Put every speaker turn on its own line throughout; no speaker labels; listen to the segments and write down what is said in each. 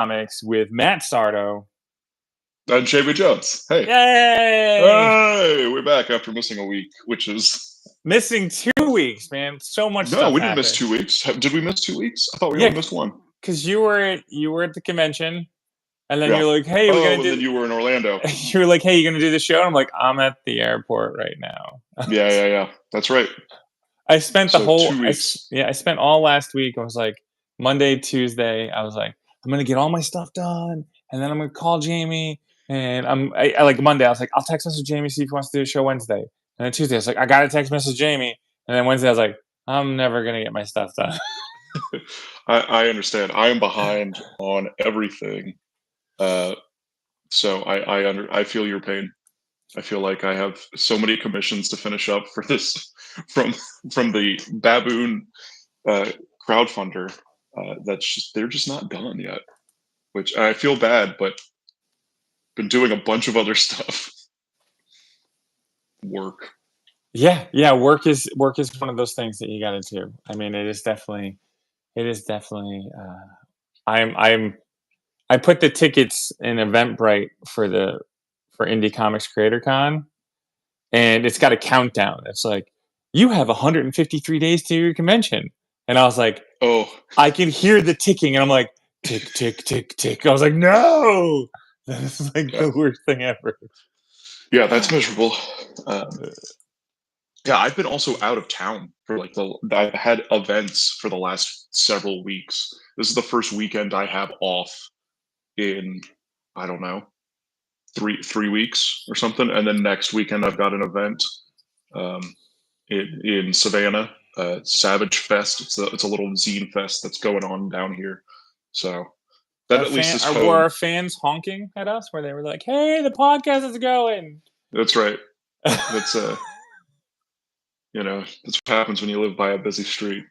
Comics with Matt Sardo.
And JB Jones. Hey.
Yay!
Hey, we're back after missing a week, which is...
Missing 2 weeks, man. So much stuff
No, we didn't
happened.
miss 2 weeks. Did we miss 2 weeks? I thought we only missed one.
Because you were at the convention, and then
Yeah.
you're like, hey, we're going to do...
then you were in Orlando.
You were like, hey, you're going to do the show? And I'm like, I'm at the airport right now.
Yeah. That's right.
I spent the whole...
2 weeks.
I spent all last week. I was like, Monday, Tuesday, I was like, I'm going to get all my stuff done, and then I'm going to call Jamie. And I like Monday, I was like, I'll text message Jamie, see if he wants to do a show Wednesday. And then Tuesday, I was like, I got to text message Jamie. And then Wednesday, I was like, I'm never going to get my stuff done.
I understand. I am behind on everything. So I feel your pain. I feel like I have so many commissions to finish up for this from the Baboon crowdfunder. They're just not done yet, which I feel bad, but been doing a bunch of other stuff. Work.
Yeah. Work is one of those things that you got to do. I mean, it is definitely. I put the tickets in Eventbrite for Indie Comics Creator Con, and it's got a countdown. It's like, you have 153 days to your convention, and I was like,
oh,
I can hear the ticking, and I'm like, tick, tick, tick, tick. I was like, no. This is like the worst thing ever.
Yeah, that's miserable. Yeah, I've been also out of town for I've had events for the last several weeks. This is the first weekend I have off in, I don't know, three weeks or something. And then next weekend I've got an event in Savannah, Savage Fest. It's a little zine fest that's going on down here. So that at least is home.
Were our fans honking at us where they were like, hey, the podcast is going?
That's right. That's that's what happens when you live by a busy street.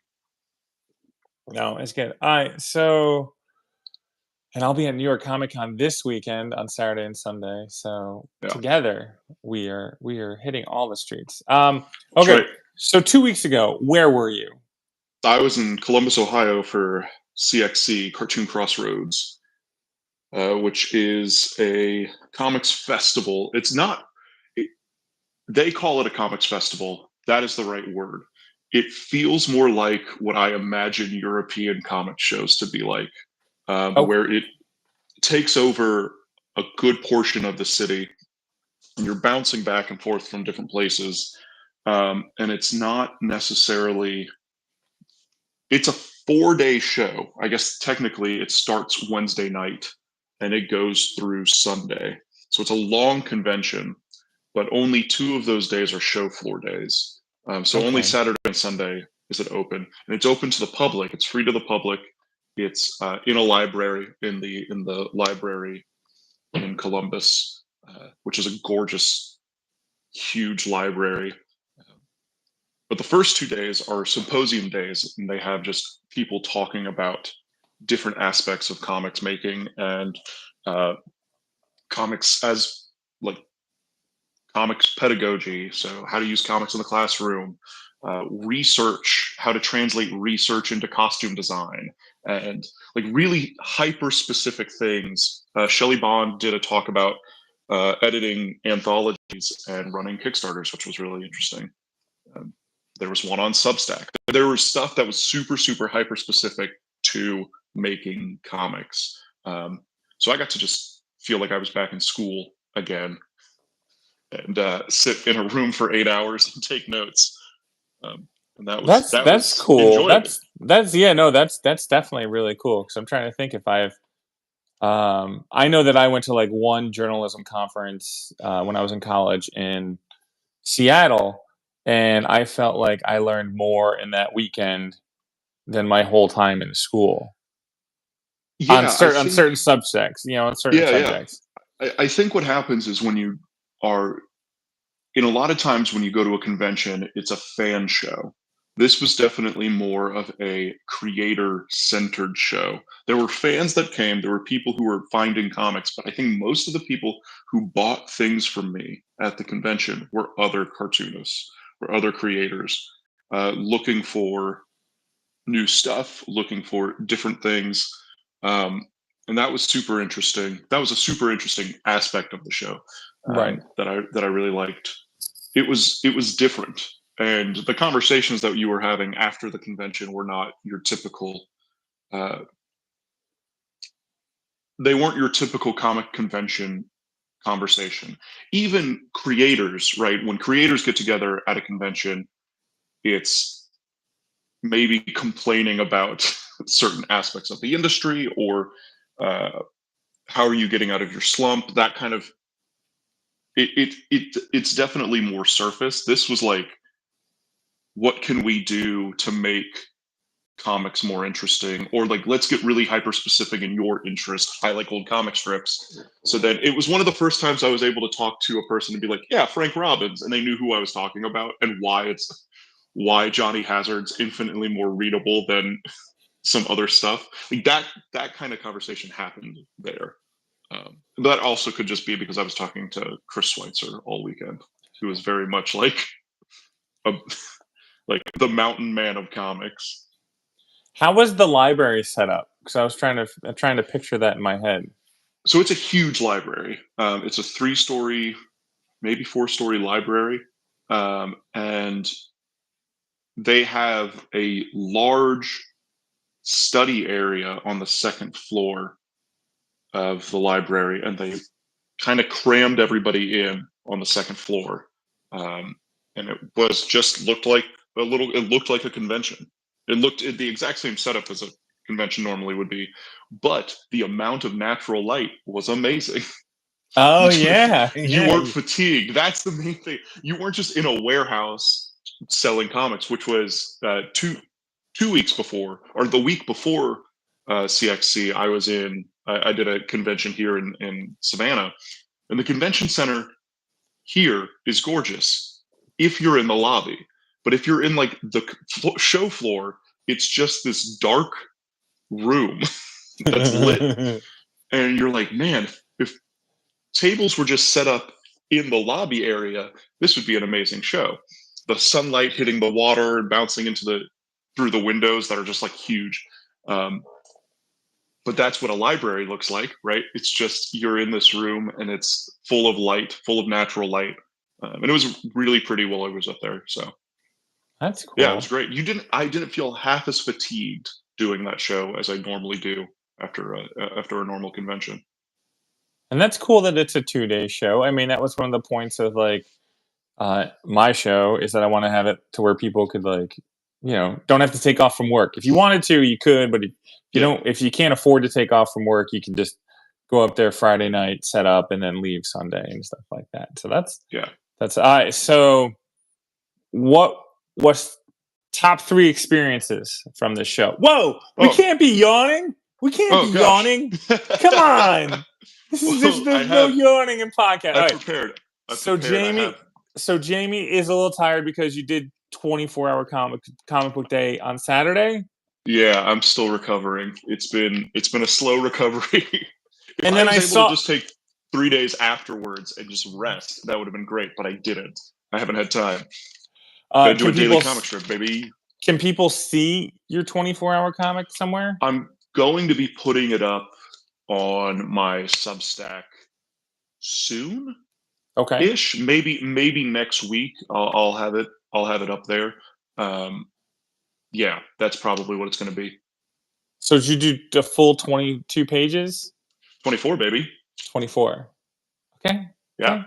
No, it's good. All right, so, and I'll be at New York Comic Con this weekend on Saturday and Sunday. So together we are hitting all the streets. Okay, right. So 2 weeks ago, where were you?
I was in Columbus, Ohio for CXC, Cartoon Crossroads, which is a comics festival. It's not. They call it a comics festival. That is the right word. It feels more like what I imagine European comic shows to be like, where it takes over a good portion of the city, and you're bouncing back and forth from different places. And it's not necessarily... It's a 4-day show. I guess technically it starts Wednesday night, and it goes through Sunday. So it's a long convention, but only 2 of those days are show floor days. Only Saturday and Sunday is it open, and it's open to the public. It's free to the public. It's in a library in the library in Columbus, which is a gorgeous, huge library. But the first 2 days are symposium days, and they have just people talking about different aspects of comics making and comics as comics pedagogy. So how to use comics in the classroom, research, how to translate research into costume design, and really hyper specific things. Shelley Bond did a talk about editing anthologies and running Kickstarters, which was really interesting. There was one on Substack. There was stuff that was super, super hyper specific to making comics. So I got to just feel like I was back in school again, and sit in a room for 8 hours and take notes. And that's cool.
Enjoyable. That's definitely really cool. Because I'm trying to think if I've. I know that I went to one journalism conference when I was in college in Seattle, and I felt like I learned more in that weekend than my whole time in school. On certain subjects, on certain subjects.
Yeah. I think what happens is when you are, in a lot of times when you go to a convention, it's a fan show. This was definitely more of a creator-centered show. There were fans that came, there were people who were finding comics, but I think most of the people who bought things from me at the convention were other cartoonists, were other creators, looking for new stuff, looking for different things. And and that was super interesting. That was a super interesting aspect of the show,
Right.
that I really liked. It was different, and the conversations that you were having after the convention were not your typical. Uh, they weren't your typical comic convention conversation. Even creators, right? When creators get together at a convention, it's maybe complaining about certain aspects of the industry, or uh, how are you getting out of your slump, that kind of. It's definitely more surface. This was like, what can we do to make comics more interesting, or like, let's get really hyper specific in your interest. I like old comic strips. So then it was one of the first times I was able to talk to a person and be like, yeah, Frank Robbins, and they knew who I was talking about and why Johnny Hazard's infinitely more readable than some other stuff. Like that kind of conversation happened there. That also could just be because I was talking to Chris Schweitzer all weekend, who was very much like a, like the mountain man of comics.
How was the library set up? Because I was trying to picture that in my head.
So it's a huge library. It's a 3-story, maybe 4-story library, and they have a large study area on the second floor of the library, and they kind of crammed everybody in on the second floor, and it was just looked like a little. It looked like a convention. It looked the exact same setup as a convention normally would be, but the amount of natural light was amazing.
Oh
you,
yeah,
you
yeah.
weren't fatigued. That's the main thing. You weren't just in a warehouse selling comics, which was two weeks before, or the week before CXC. I did a convention here in Savannah, and the convention center here is gorgeous if you're in the lobby. But if you're in like the show floor, it's just this dark room that's lit. And you're like, man, if tables were just set up in the lobby area, this would be an amazing show. The sunlight hitting the water and bouncing through the windows that are just like huge. But that's what a library looks like, right? It's just you're in this room and it's full of light, full of natural light, and it was really pretty while I was up there. So
That's cool.
yeah, it was great. I didn't feel half as fatigued doing that show as I normally do after a normal convention.
And that's cool that it's a 2-day show. I mean, that was one of the points of like my show, is that I want to have it to where people could like, don't have to take off from work. If you wanted to, you could, but if you can't afford to take off from work, you can just go up there Friday night, set up, and then leave Sunday and stuff like that. So that's so what was top 3 experiences from this show? Whoa, we can't be yawning. We can't be
gosh.
yawning. Come on. There's no yawning in podcast.
I prepared.
So Jamie is a little tired because you did 24-hour comic book day on Saturday.
Yeah, I'm still recovering. It's been a slow recovery. If
and then
I was able to just take 3 days afterwards and just rest, that would have been great. But I didn't. I haven't had time. Gotta do a daily comic strip, baby.
Can people see your 24-hour comic somewhere?
I'm going to be putting it up on my Substack soon.
Okay.
Ish, maybe next week. I'll have it up there. Yeah, that's probably what it's going to be.
So did you do the full 22 pages?
24, baby.
24. Okay.
Yeah.
Okay.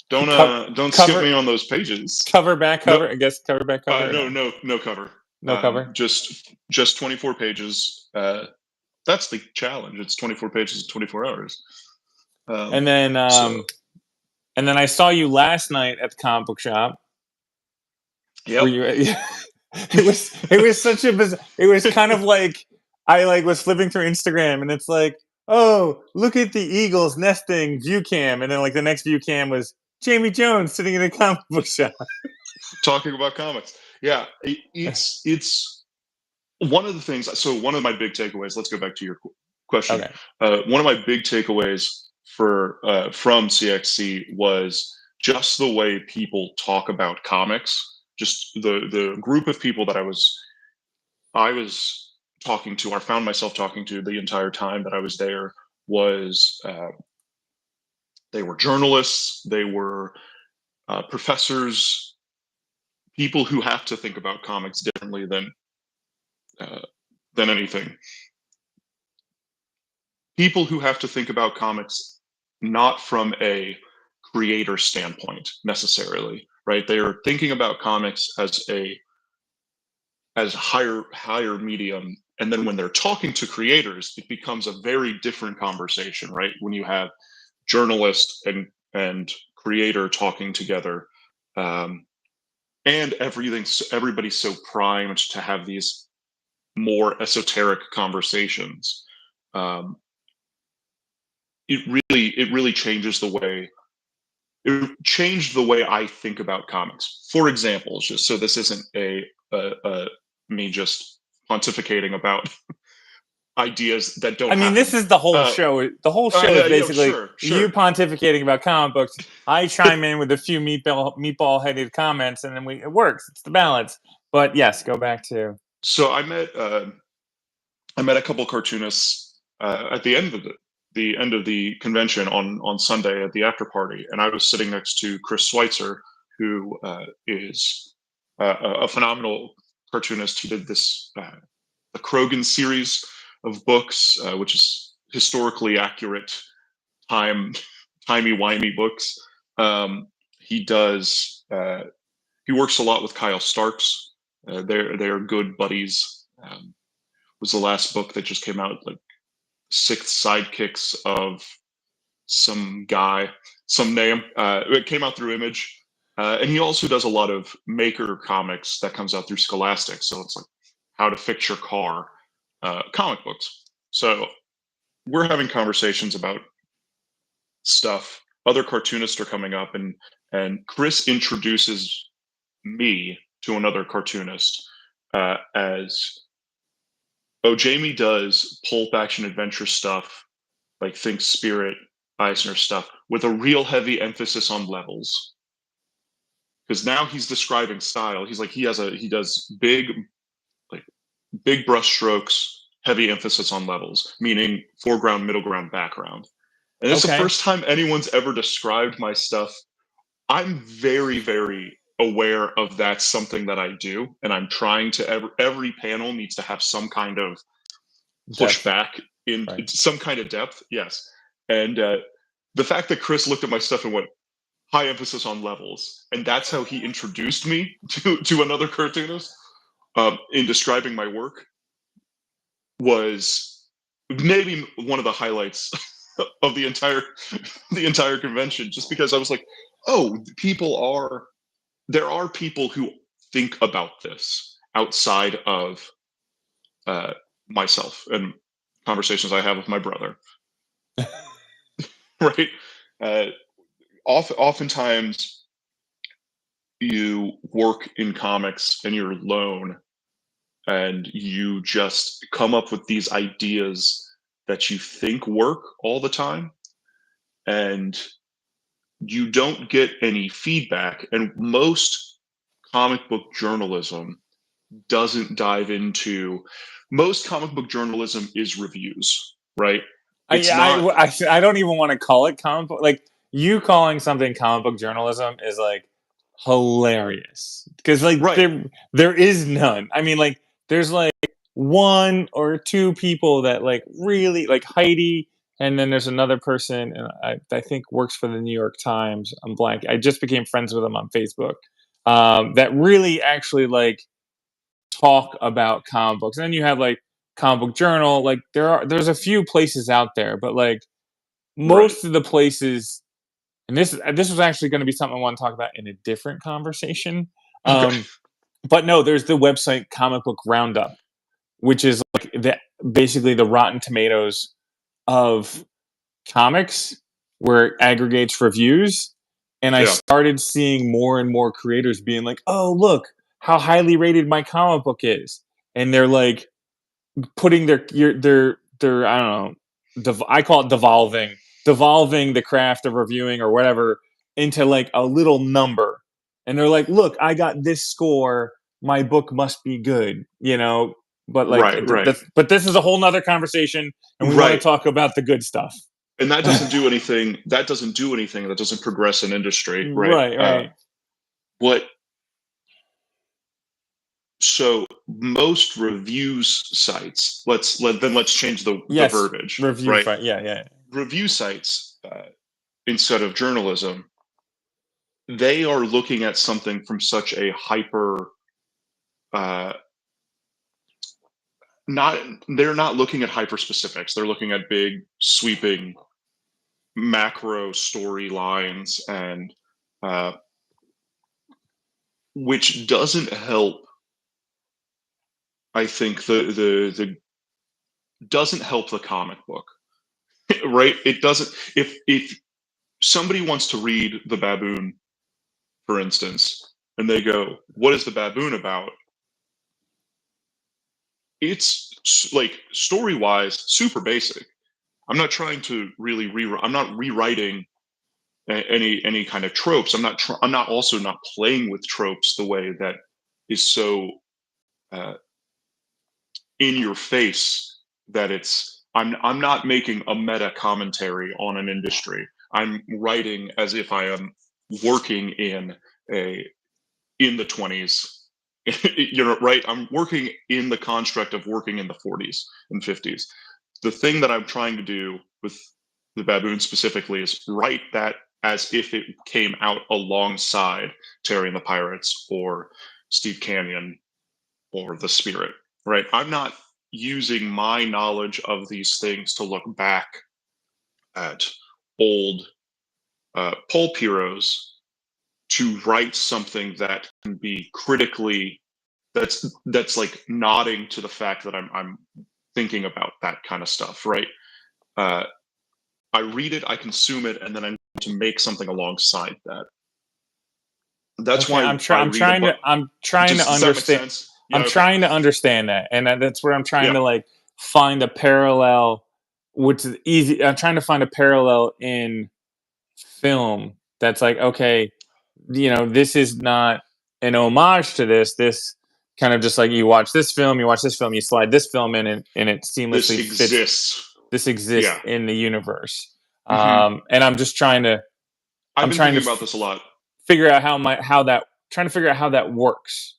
Don't skip me on those pages.
Cover, back cover. No. I guess cover, back cover.
No cover.
No cover.
Just 24 pages. That's the challenge. It's 24 pages in 24 hours.
And then I saw you last night at the comic book shop.
Yep.
It was such a bizarre. It was kind of like I was flipping through Instagram and it's like, oh, look at the eagles nesting view cam, and then like the next view cam was Jamie Jones sitting in a comic book shop
talking about comics. Yeah, it's one of the things. So one of my big takeaways. Let's go back to your question. Okay. One of my big takeaways from CXC was just the way people talk about comics. Just the group of people that I was talking to, or found myself talking to the entire time that I was there, was they were journalists, they were professors, people who have to think about comics differently than anything. People who have to think about comics not from a creator standpoint necessarily, right? They are thinking about comics as a higher medium, and then when they're talking to creators, it becomes a very different conversation, right? When you have journalist and creator talking together, and everybody's so primed to have these more esoteric conversations. It really changes the way it changed the way I think about comics. For example, just so this isn't me just pontificating about ideas that don't
I mean,
happen.
this is the whole show. The whole show is basically you pontificating about comic books. I chime in with a few meatball-headed comments, and then it works. It's the balance. But yes, go back to.
So I met a couple cartoonists at the end of the convention on Sunday at the after party, and I was sitting next to Chris Schweitzer, who is a phenomenal cartoonist. He did this the Krogan series of books, which is historically accurate, timey-wimey books. He does. He works a lot with Kyle Starks. They're good buddies. Was the last book that just came out, like Sixth Sidekicks of some guy, some name. It came out through Image. And he also does a lot of Maker comics that comes out through Scholastic. So it's like How to Fix Your Car comic books. So we're having conversations about stuff. Other cartoonists are coming up, and Chris introduces me to another cartoonist as, oh, Jamie does pulp action adventure stuff, like think Spirit, Eisner stuff, with a real heavy emphasis on levels. Because now he's describing style. He's like he does big brush strokes, heavy emphasis on levels, meaning foreground, middle ground, background. And it's the first time anyone's ever described my stuff. I'm very, very aware of that's something that I do, and I'm trying to every panel needs to have some kind of pushback in some kind of depth. Yes. And the fact that Chris looked at my stuff and went, high emphasis on levels, and that's how he introduced me to another cartoonist in describing my work, was maybe one of the highlights of the entire convention, just because I was like, oh, there are people who think about this outside of myself and conversations I have with my brother. Right? Oftentimes you work in comics and you're alone, and you just come up with these ideas that you think work all the time, and you don't get any feedback. And most comic book journalism doesn't dive into. Most comic book journalism is reviews, right?
I don't even want to call it comic book. Like, you calling something comic book journalism is like hilarious, because like there is none. I mean, like, there's like one or two people that like really like Heidi, and then there's another person, and I think works for the New York Times. I'm blank. I just became friends with him on Facebook. That really actually like talk about comic books. And then you have like Comic Book Journal. Like there's a few places out there, but like most of the places, and this was actually going to be something I want to talk about in a different conversation. But no, there's the website Comic Book Roundup, which is like basically the Rotten Tomatoes of comics, where it aggregates reviews. And I started seeing more and more creators being like, oh, look how highly rated my comic book is. And they're like putting their I don't know, I call it devolving the craft of reviewing or whatever into like a little number. And they're like, look, I got this score, my book must be good, you know. but like,
Right.
but this is a whole nother conversation, and we want to
Right.
talk about the good stuff.
And that doesn't do anything. That doesn't progress an industry, right?
Right.
What So most reviews sites, let's change the
Yes,
verbiage,
review
right?
fight. Yeah.
Review sites, instead of journalism, they are looking at something from such a hyper, uh, not they're not looking at hyper specifics. They're looking at big, sweeping, macro storylines, and uh, which doesn't help. I think the doesn't help the comic book. Right? It doesn't. If somebody wants to read the Baboon, for instance, and they go, "What is the Baboon about?" It's like story wise, super basic. I'm not trying to really rewrite. I'm not rewriting any kind of tropes. I'm not also not playing with tropes the way that is so uh, in your face that it's. I'm not making a meta commentary on an industry. I'm writing as if I am working a in the 20s. Right? I'm working in the construct of working in the 40s and 50s. The thing that I'm trying to do with the Baboon specifically is write that as if it came out alongside Terry and the Pirates or Steve Canyon or The Spirit, right? I'm not using my knowledge of these things to look back at old pulp heroes to write something that can be critically that's like nodding to the fact that I'm thinking about that kind of stuff, right? Uh, I read it, I consume it, and then I need to make something alongside that. That's
Okay,
why I read a book.
I'm trying to
Does that make
understand.
sense? Yeah.
I'm
Okay.
trying to understand that, and that's where I'm trying
Yeah.
to like find a parallel, which is easy. I'm trying to find a parallel in film that's like, okay, this is not an homage to this. This kind of just like you watch this film, you slide this film in, and it
This
seamlessly fits.
exists.
This exists
Yeah.
in the universe,
Hmm.
and I'm just trying to.
I've
I'm
been
trying to
thinking about this a lot.
figure out trying to figure out how that works.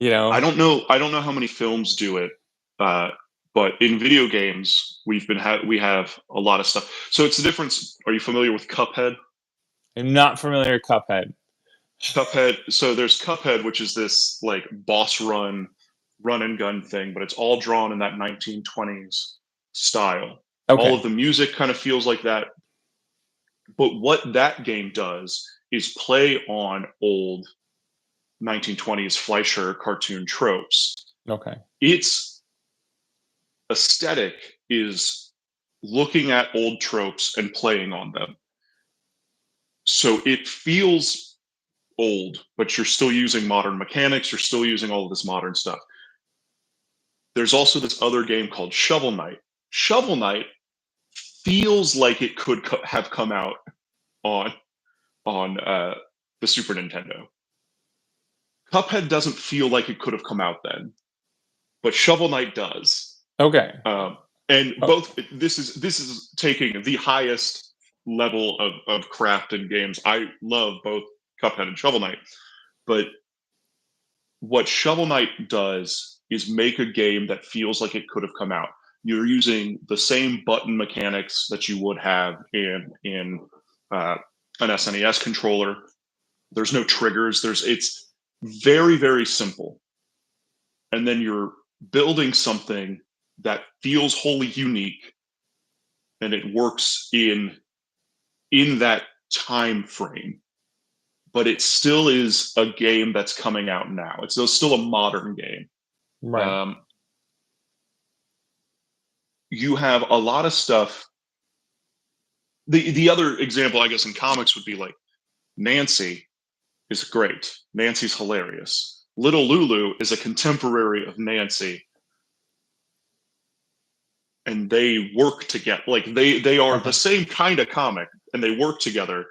I don't know. I don't know how many films do it, uh, but in video games, we have a lot of stuff. So it's the difference. Are you familiar with Cuphead?
I'm not familiar with Cuphead.
Cuphead. So there's Cuphead, which is this like boss run and gun thing, but it's all drawn in that 1920s style. All
Okay.
of the music kind of feels like that. But what that game does is play on old 1920s Fleischer cartoon tropes.
Okay.
Its aesthetic is looking at old tropes and playing on them. So it feels old, but you're still using modern mechanics, you're still using all of this modern stuff. There's also this other game called Shovel Knight. Shovel Knight feels like it could have come out on the Super Nintendo. Cuphead doesn't feel like it could have come out then, but Shovel Knight does.
Okay.
And both this is taking the highest level of craft in games. I love both Cuphead and Shovel Knight, but what Shovel Knight does is make a game that feels like it could have come out. You're using the same button mechanics that you would have in an SNES controller. There's no triggers. It's very, very simple. And then you're building something that feels wholly unique, and it works in that time frame. But it still is a game that's coming out now. It's still a modern game.
Right.
You have a lot of stuff. The other example, I guess, in comics would be like Nancy is great. Nancy's hilarious. Little Lulu is a contemporary of Nancy, and they work together. Like they are the same kind of comic, and they work together.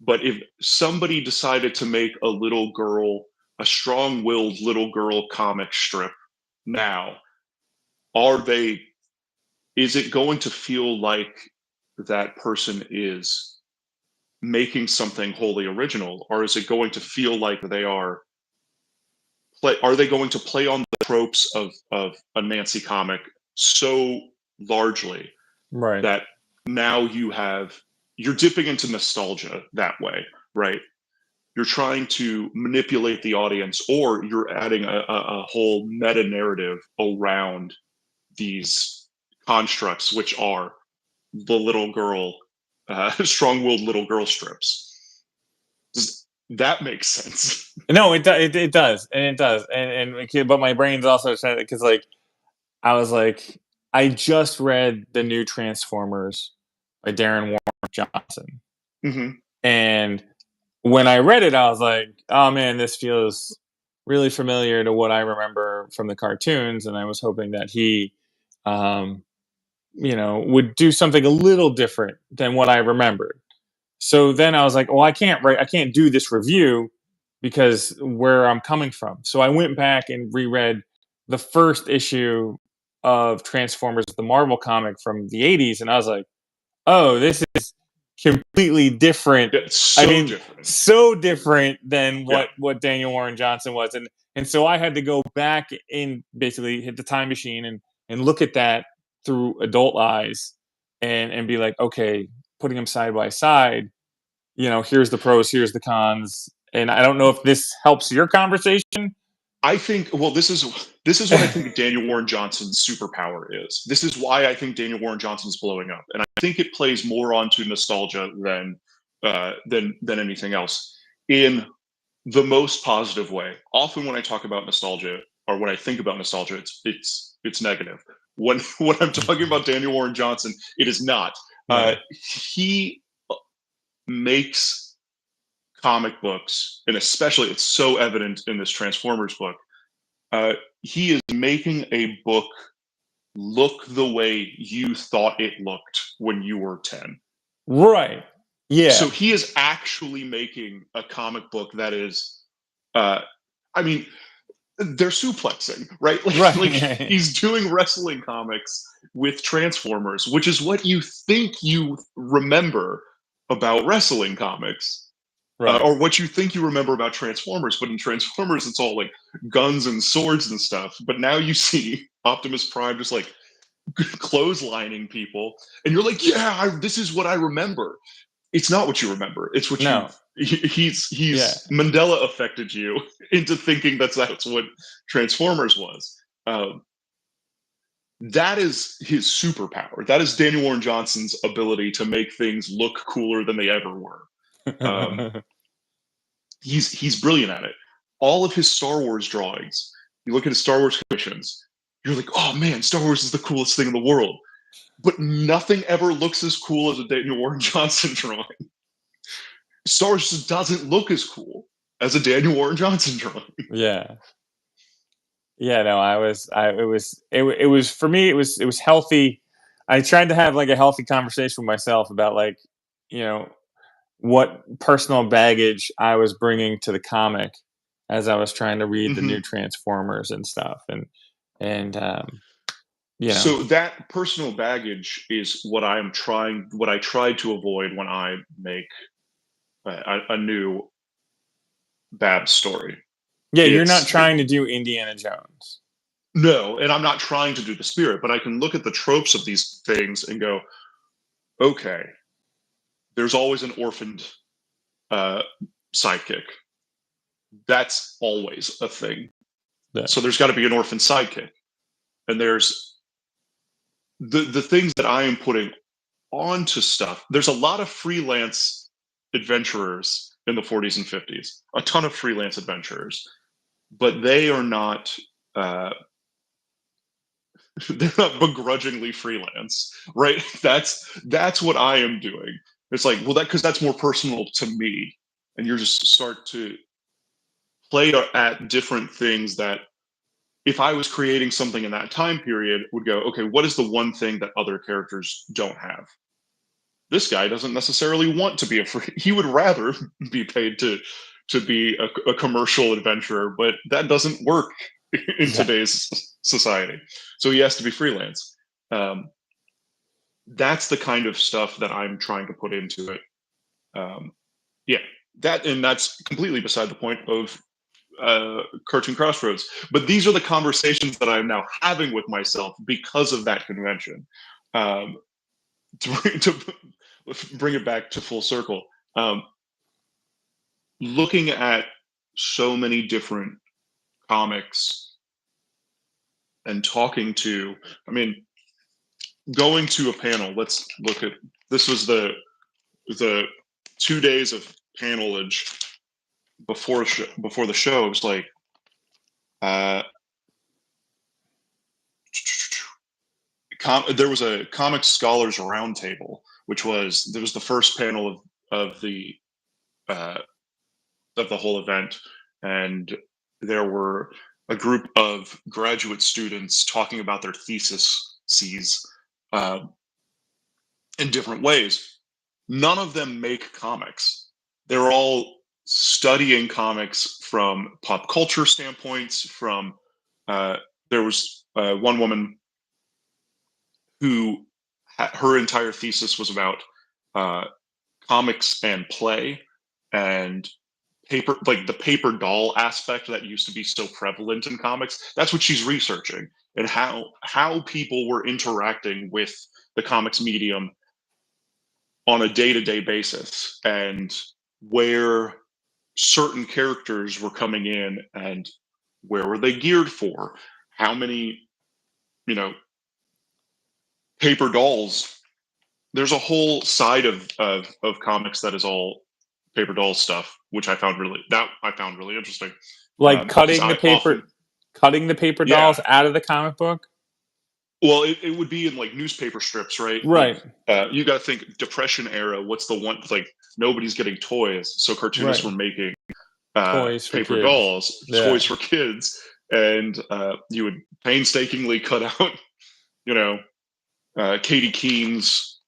But if somebody decided to make a strong-willed little girl comic strip now, is it going to feel like that person is making something wholly original, or is it going to feel like are they going to play on the tropes of a Nancy comic so largely
Right.
that now you're dipping into nostalgia that way, right? You're trying to manipulate the audience, or you're adding a whole meta narrative around these constructs, which are the little girl, strong-willed little girl strips. Does that make sense?
No, it does, and it does, but my brain's also trying to, because like I was like, I just read the new Transformers by Darren Warren Johnson,
Mm-hmm.
and when I read it, I was like, oh man, this feels really familiar to what I remember from the cartoons, and I was hoping that he, um, would do something a little different than what I remembered. So then I was like, well, I can't do this review because where I'm coming from. So I went back and reread the first issue of Transformers, the Marvel comic from the 80s, and I was like, oh, this is completely different.
It's so different.
So different than
Yeah.
what Daniel Warren Johnson was. And so I had to go back and basically hit the time machine and look at that through adult eyes and be like, okay, putting them side by side, here's the pros, here's the cons. And I don't know if this helps your conversation.
I think, well, this is what I think Daniel Warren Johnson's superpower is. This is why I think Daniel Warren Johnson's blowing up, and I think it plays more onto nostalgia than anything else, in the most positive way. Often when I talk about nostalgia, or when I think about nostalgia, it's negative. When I'm talking about Daniel Warren Johnson, it is not.
Yeah.
He makes comic books, and especially it's so evident in this Transformers book, he is making a book look the way you thought it looked when you were 10.
Right. Yeah.
So he is actually making a comic book that is, I mean, they're suplexing, right? Like he's doing wrestling comics with Transformers, which is what you think you remember about wrestling comics.
Right.
Or what you think you remember about Transformers, but in Transformers it's all like guns and swords and stuff. But now you see Optimus Prime just like clotheslining people, and you're like, yeah, this is what I remember. It's not what you remember. It's what he's Mandela affected you into thinking that's what Transformers was. That is his superpower. That is Daniel Warren Johnson's ability to make things look cooler than they ever were. He's brilliant at it. All of his Star Wars drawings, you look at his Star Wars commissions, you're like, oh man, Star Wars is the coolest thing in the world. But nothing ever looks as cool as a Daniel Warren Johnson drawing. Star Wars just doesn't look as cool as a Daniel Warren Johnson drawing.
Yeah. Yeah, no, it was for me, it was healthy. I tried to have like a healthy conversation with myself about like, what personal baggage I was bringing to the comic as I was trying to read the new Transformers and stuff.
So that personal baggage is what I tried to avoid when I make a new Babs story.
Yeah, you're not trying to do Indiana Jones.
No, and I'm not trying to do the spirit, but I can look at the tropes of these things and go, okay, there's always an orphaned sidekick. That's always a thing. Yeah. So there's got to be an orphan sidekick. And there's the things that I am putting onto stuff. There's a lot of freelance adventurers in the 40s and 50s, a ton of freelance adventurers, but they are not they're not begrudgingly freelance, right? That's what I am doing. It's like, well, because that's more personal to me, and you're just start to play at different things that, if I was creating something in that time period, would go, okay, what is the one thing that other characters don't have? This guy doesn't necessarily want to be he would rather be paid to be a commercial adventurer, but that doesn't work in today's society. So he has to be freelance. That's the kind of stuff that I'm trying to put into it. Yeah, that's completely beside the point of Cartoon Crossroads. But these are the conversations that I'm now having with myself because of that convention. To bring it back to full circle, looking at so many different comics and talking to, I mean, going to a panel. Let's look at this. Was the 2 days of panelage before the show. It was like there was a comic scholars roundtable, which was the first panel of the whole event, and there were a group of graduate students talking about their theses in different ways. None of them make comics. They're all studying comics from pop culture standpoints. From there was one woman who her entire thesis was about comics and play and paper, like the paper doll aspect that used to be so prevalent in comics. That's what she's researching, and how people were interacting with the comics medium on a day-to-day basis, and where certain characters were coming in and where were they geared for, how many, paper dolls. There's a whole side of comics that is all paper doll stuff, which I found really interesting.
Like
'Cause I often,
cutting the paper
yeah,
dolls out of the comic book.
well, it would be in like newspaper strips, right?
Right.
Like, you got to think Depression era. What's the one, like, nobody's getting toys, so cartoonists
Right.
were making
Toys for
paper
kids.
dolls,
Yeah.
toys for kids, and you would painstakingly cut out, you know, Katie Keene's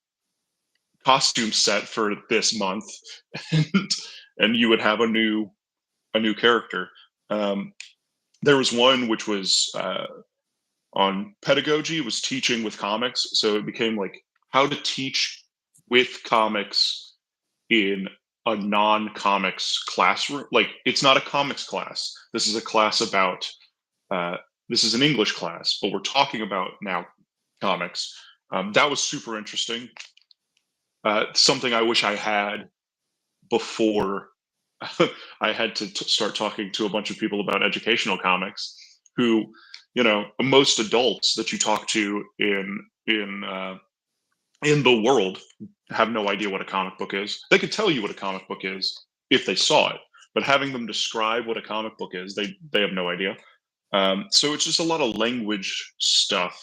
costume set for this month, and you would have a new character. Um, there was one which was on pedagogy, was teaching with comics, so it became like how to teach with comics in a non-comics classroom. Like, it's not a comics class. This is a class about this is an English class, but we're talking about now comics. That was super interesting. Something I wish I had before I had to start talking to a bunch of people about educational comics, who, most adults that you talk to in the world have no idea what a comic book is. They could tell you what a comic book is if they saw it, but having them describe what a comic book is, they have no idea. So it's just a lot of language stuff.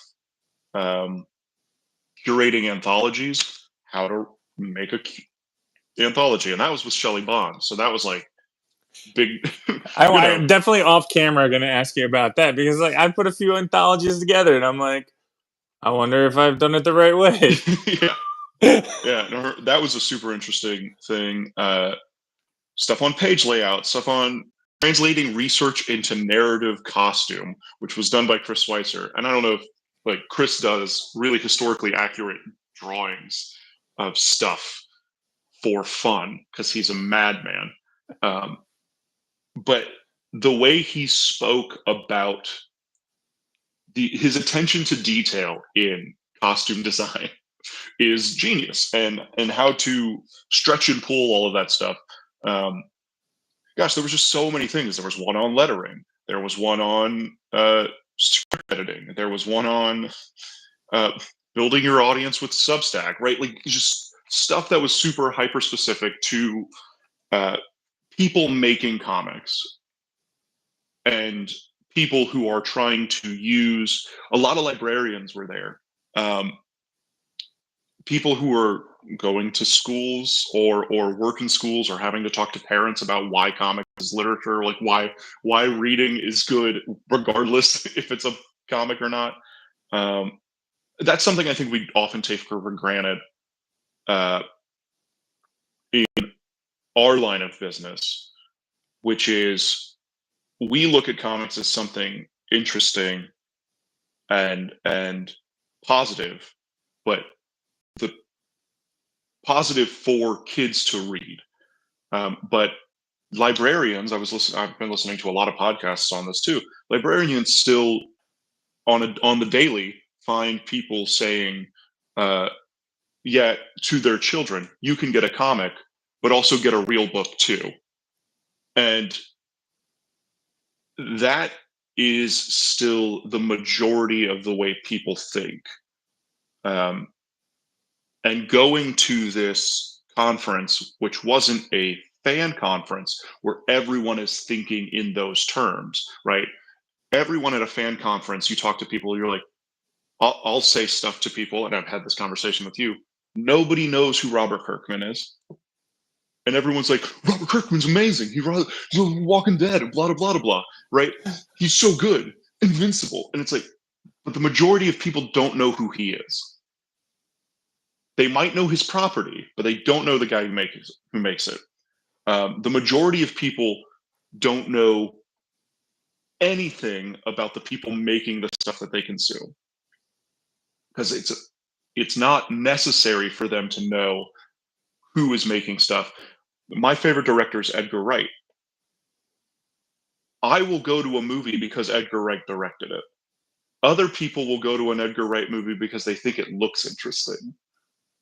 Curating anthologies, how to make a anthology, and that was with Shelley Bond. So that was like big,
I'm definitely off camera going to ask you about that, because like I put a few anthologies together and I'm like, I wonder if I've done it the right way.
yeah. No, that was a super interesting thing. Stuff on page layout, stuff on translating research into narrative costume, which was done by Chris Schweitzer. And I don't know if, like, Chris does really historically accurate drawings of stuff for fun because he's a madman. But the way he spoke about his attention to detail in costume design is genius, and how to stretch and pull all of that stuff. Gosh, there was just so many things. There was one on lettering. There was one on script editing. There was one on building your audience with Substack, right? Like, just stuff that was super hyper specific to people making comics and people who are trying to use. A lot of librarians were there. People who are going to schools or work in schools, or having to talk to parents about why comics is literature, like why reading is good regardless if it's a comic or not. That's something I think we often take for granted in our line of business, which is we look at comics as something interesting and positive, but the positive for kids to read. But librarians, I've been listening to a lot of podcasts on this too. Librarians still on the daily find people saying, yeah, to their children, you can get a comic, but also get a real book too. And that is still the majority of the way people think. And going to this conference, which wasn't a fan conference where everyone is thinking in those terms, right? Everyone at a fan conference, you talk to people, you're like, I'll say stuff to people, and I've had this conversation with you. Nobody knows who Robert Kirkman is. And everyone's like, Robert Kirkman's amazing. He's Walking Dead and blah, blah, blah, blah, right? He's so good, invincible. And it's like, but the majority of people don't know who he is. They might know his property, but they don't know the guy who makes it. The majority of people don't know anything about the people making the stuff that they consume, because it's not necessary for them to know who is making stuff. My favorite director is Edgar Wright. I will go to a movie because Edgar Wright directed it. Other people will go to an Edgar Wright movie because they think it looks interesting.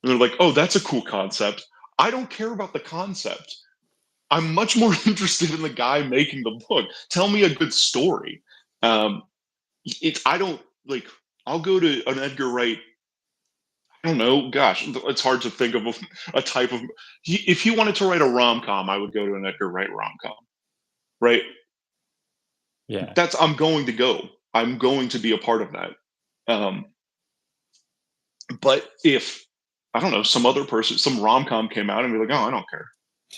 And they're like, oh, that's a cool concept. I don't care about the concept. I'm much more interested in the guy making the book. Tell me a good story. I don't like, I'll go to an Edgar Wright. I don't know. Gosh, it's hard to think of a type of. If he wanted to write a rom-com, I would go to an Edgar Wright rom-com, right?
Yeah.
I'm going to go. I'm going to be a part of that. But if I don't know, some other person, some rom-com came out and be like, oh, I don't care.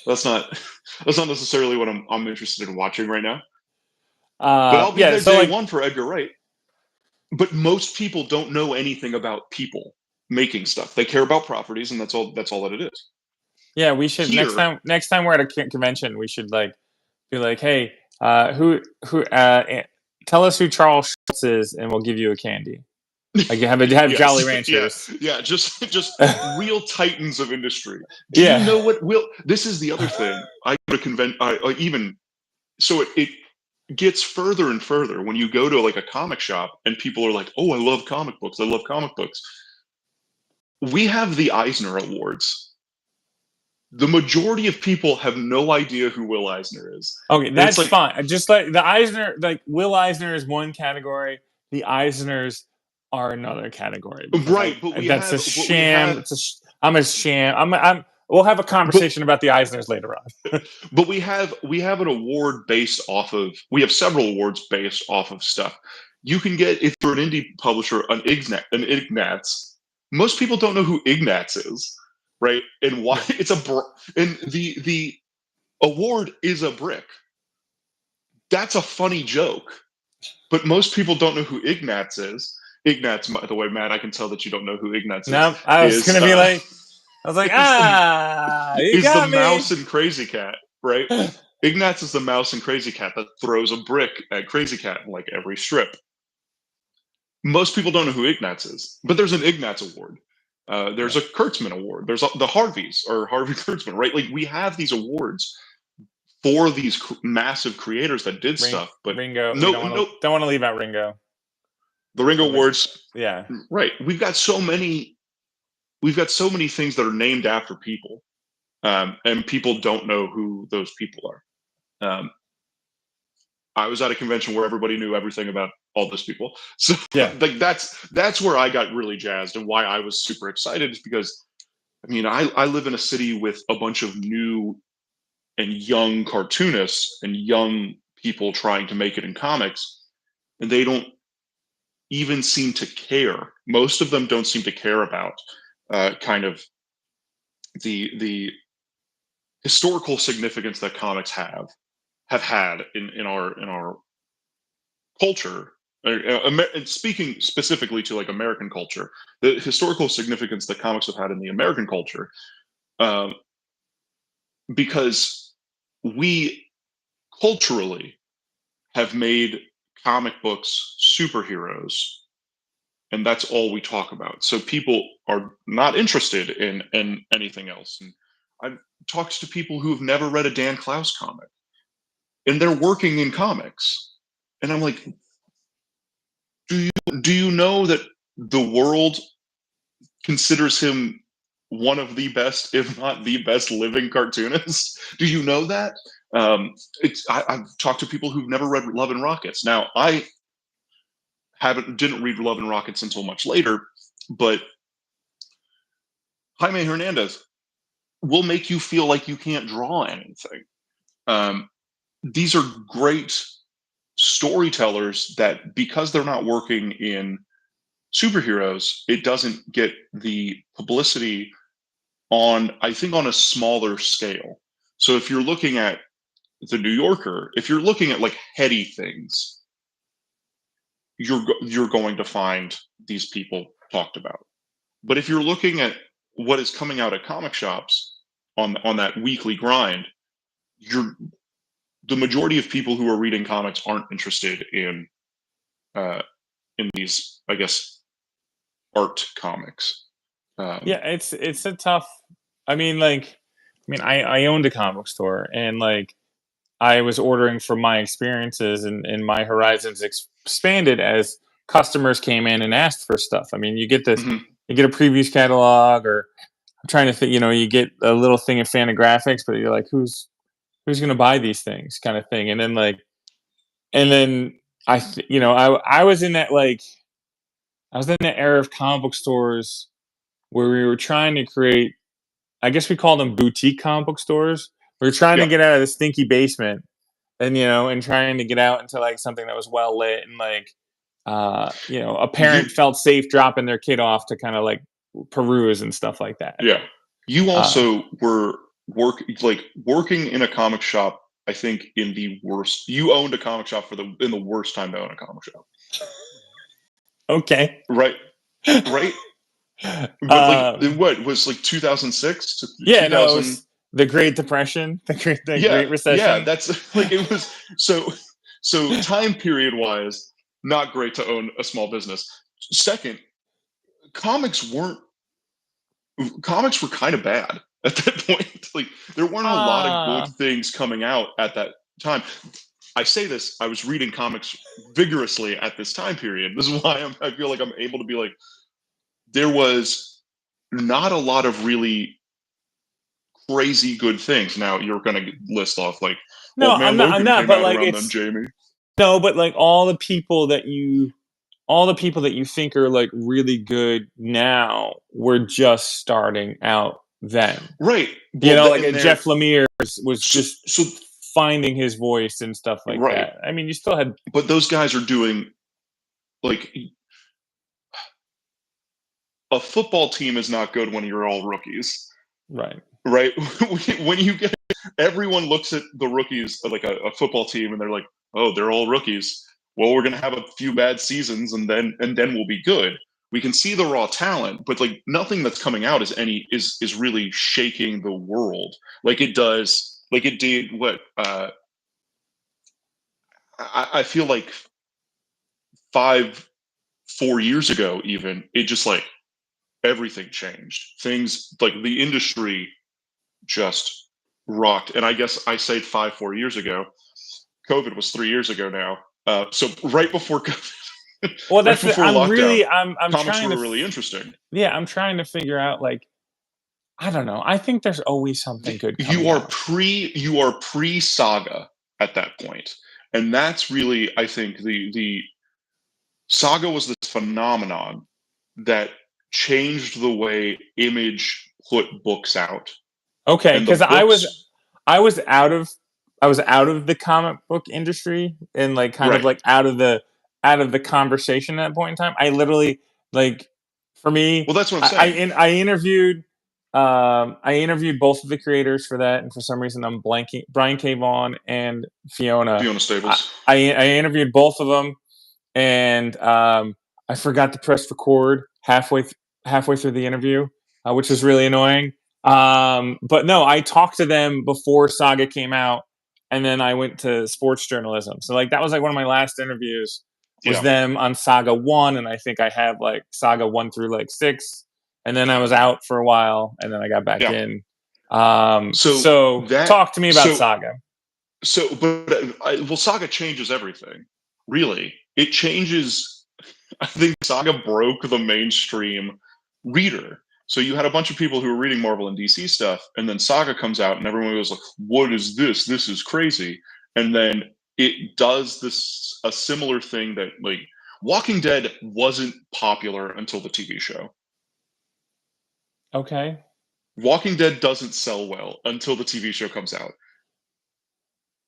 That's not necessarily what I'm interested in watching right now. But I'll be there day one for Edgar Wright. But most people don't know anything about people making stuff. They care about properties, and that's all that it is.
Yeah, we should next time we're at a convention, we should like be like, hey, tell us who Charles Schultz is, and we'll give you a candy. Like have yes. Jolly Ranchers.
Yeah, just real titans of industry. Do you know what this is the other thing. I go to even so it gets further and further when you go to like a comic shop and people are like, oh, I love comic books. I love comic books. We have the Eisner Awards. The majority of people have no idea who Will Eisner is.
Okay, that's fine. Just like the Eisner, like Will Eisner is one category. The Eisners are another category.
Right, but
that's a sham. I'm a sham. We'll have a conversation about the Eisners later on.
But we have an award based off of. We have several awards based off of stuff. You can get, if you're an indie publisher, an Ignatz. Most people don't know who Ignatz is, right? And why it's and the award is a brick. That's a funny joke, but most people don't know who Ignatz is. Ignatz, by the way, Matt, I can tell that you don't know who Ignatz is.
No, I was going to be like, you got me.
Is the mouse in Crazy Cat, right? Ignatz is the mouse in Crazy Cat that throws a brick at Crazy Cat in like every strip. Most people don't know who Ignatz is, but there's an Ignatz Award. There's a Kurtzman Award. There's the Harveys or Harvey Kurtzman, right? Like we have these awards for these massive creators that did stuff. But
Ringo, don't want to leave out Ringo.
The Ringo Awards,
yeah,
right. We've got so many things that are named after people, and people don't know who those people are. I was at a convention where everybody knew everything about all those people, so like that's where I got really jazzed, and why I was super excited is because, I mean, I live in a city with a bunch of new and young cartoonists and young people trying to make it in comics, and they don't even seem to care. Most of them don't seem to care about kind of the historical significance that comics have had in our culture. And speaking specifically to like American culture, the historical significance that comics have had in the American culture, because we culturally have made comic books superheroes and that's all we talk about. So people are not interested in anything else. And I've talked to people who have never read a Dan Clowes comic, and they're working in comics, and I'm like, do you know that the world considers him one of the best, if not the best, living cartoonist? Do you know that? I've talked to people who've never read Love and Rockets. Now, I didn't read Love and Rockets until much later, but Jaime Hernandez will make you feel like you can't draw anything. These are great storytellers that, because they're not working in superheroes, it doesn't get the publicity on, I think, on a smaller scale. So if you're looking at the New Yorker, if you're looking at like heady things, you're going to find these people talked about. But if you're looking at what is coming out at comic shops on that weekly grind, the majority of people who are reading comics aren't interested in these, I guess, art comics.
Yeah, it's a tough. I owned a comic store, and like I was ordering from my experiences, and my horizons expanded as customers came in and asked for stuff. I mean, you get this,
Mhm.
you get a previews catalog, or I'm trying to think. You get a little thing of Fantagraphics, but you're like, who's going to buy these things, kind of thing. And then I was in that era of comic book stores where we were trying to create. I guess we called them boutique comic book stores. We were trying to
Yeah.
get out of the stinky basement, and trying to get out into like something that was well lit, and a parent felt safe dropping their kid off to kind of like peruse and stuff like that.
Yeah. You
Uh,
also were working in a comic shop, I think, in the worst. You owned a comic shop in the worst time to own a comic shop.
okay.
Right. Right. But what was 2006 to
Yeah,
2000?
no, it was the Great Depression, the Great
Yeah,
Recession.
that's like it was so time period wise, not great to own a small business. Second, comics were kind of bad at that point. Like there weren't a lot of good things coming out at that time. I say this, I was reading comics vigorously at this time period. This is why I feel like I'm able to be like, there was not a lot of really crazy good things. Now you're going to list off like
No,
Old Man
I'm
Logan
not.
came
But
out
like
around then,
it's
Jamie.
no, but like all the people that you think are like really good now were just starting out then.
Right. Well,
Like a Jeff Lemire was just
so
finding his voice and stuff like
right.
that. I mean, you still had,
but those guys are doing like a football team is not good when you're all rookies.
right.
When you get everyone looks at the rookies like a football team and they're like, oh, they're all rookies. Well, we're gonna have a few bad seasons and then we'll be good. We can see the raw talent, but like nothing that's coming out is really shaking the world like it does, like it did what I feel like 4 years ago, even it just like everything changed. Things like the industry just rocked. And I guess I say 4 years ago. COVID was 3 years ago now. So right before COVID,
Well,
right before lockdown,
I'm
comics
trying
were
to,
really interesting.
yeah, I'm trying to figure out like, I don't know. I think there's always something good coming
You are
out.
pre Saga at that point, and that's really, I think, the Saga was this phenomenon that changed the way Image put books out.
Okay,
And the
because
books,
I was out of the comic book industry, and like kind of
right?
like out of the conversation at that point in time. I literally, like, for me,
Well, that's what I'm saying.
I interviewed both of the creators for that, and for some reason I'm blanking. Brian K. Vaughan and Fiona.
Fiona Staples.
I interviewed both of them, and I forgot to press record halfway through the interview, which was really annoying. But no, I talked to them before Saga came out, and then I went to sports journalism. So like that was like one of my last interviews. was them on Saga 1, and I think I have like Saga 1 through like 6, and then I was out for a while, and then I got back in. So talk to me about Saga.
Well, Saga changes everything. Really, it changes. I think Saga broke the mainstream reader. So you had a bunch of people who were reading Marvel and DC stuff, and then Saga comes out, and everyone goes like, "What is this? This is crazy!" And then it does a similar thing that, like, Walking Dead wasn't popular until the TV show.
Okay.
Walking Dead doesn't sell well until the TV show comes out.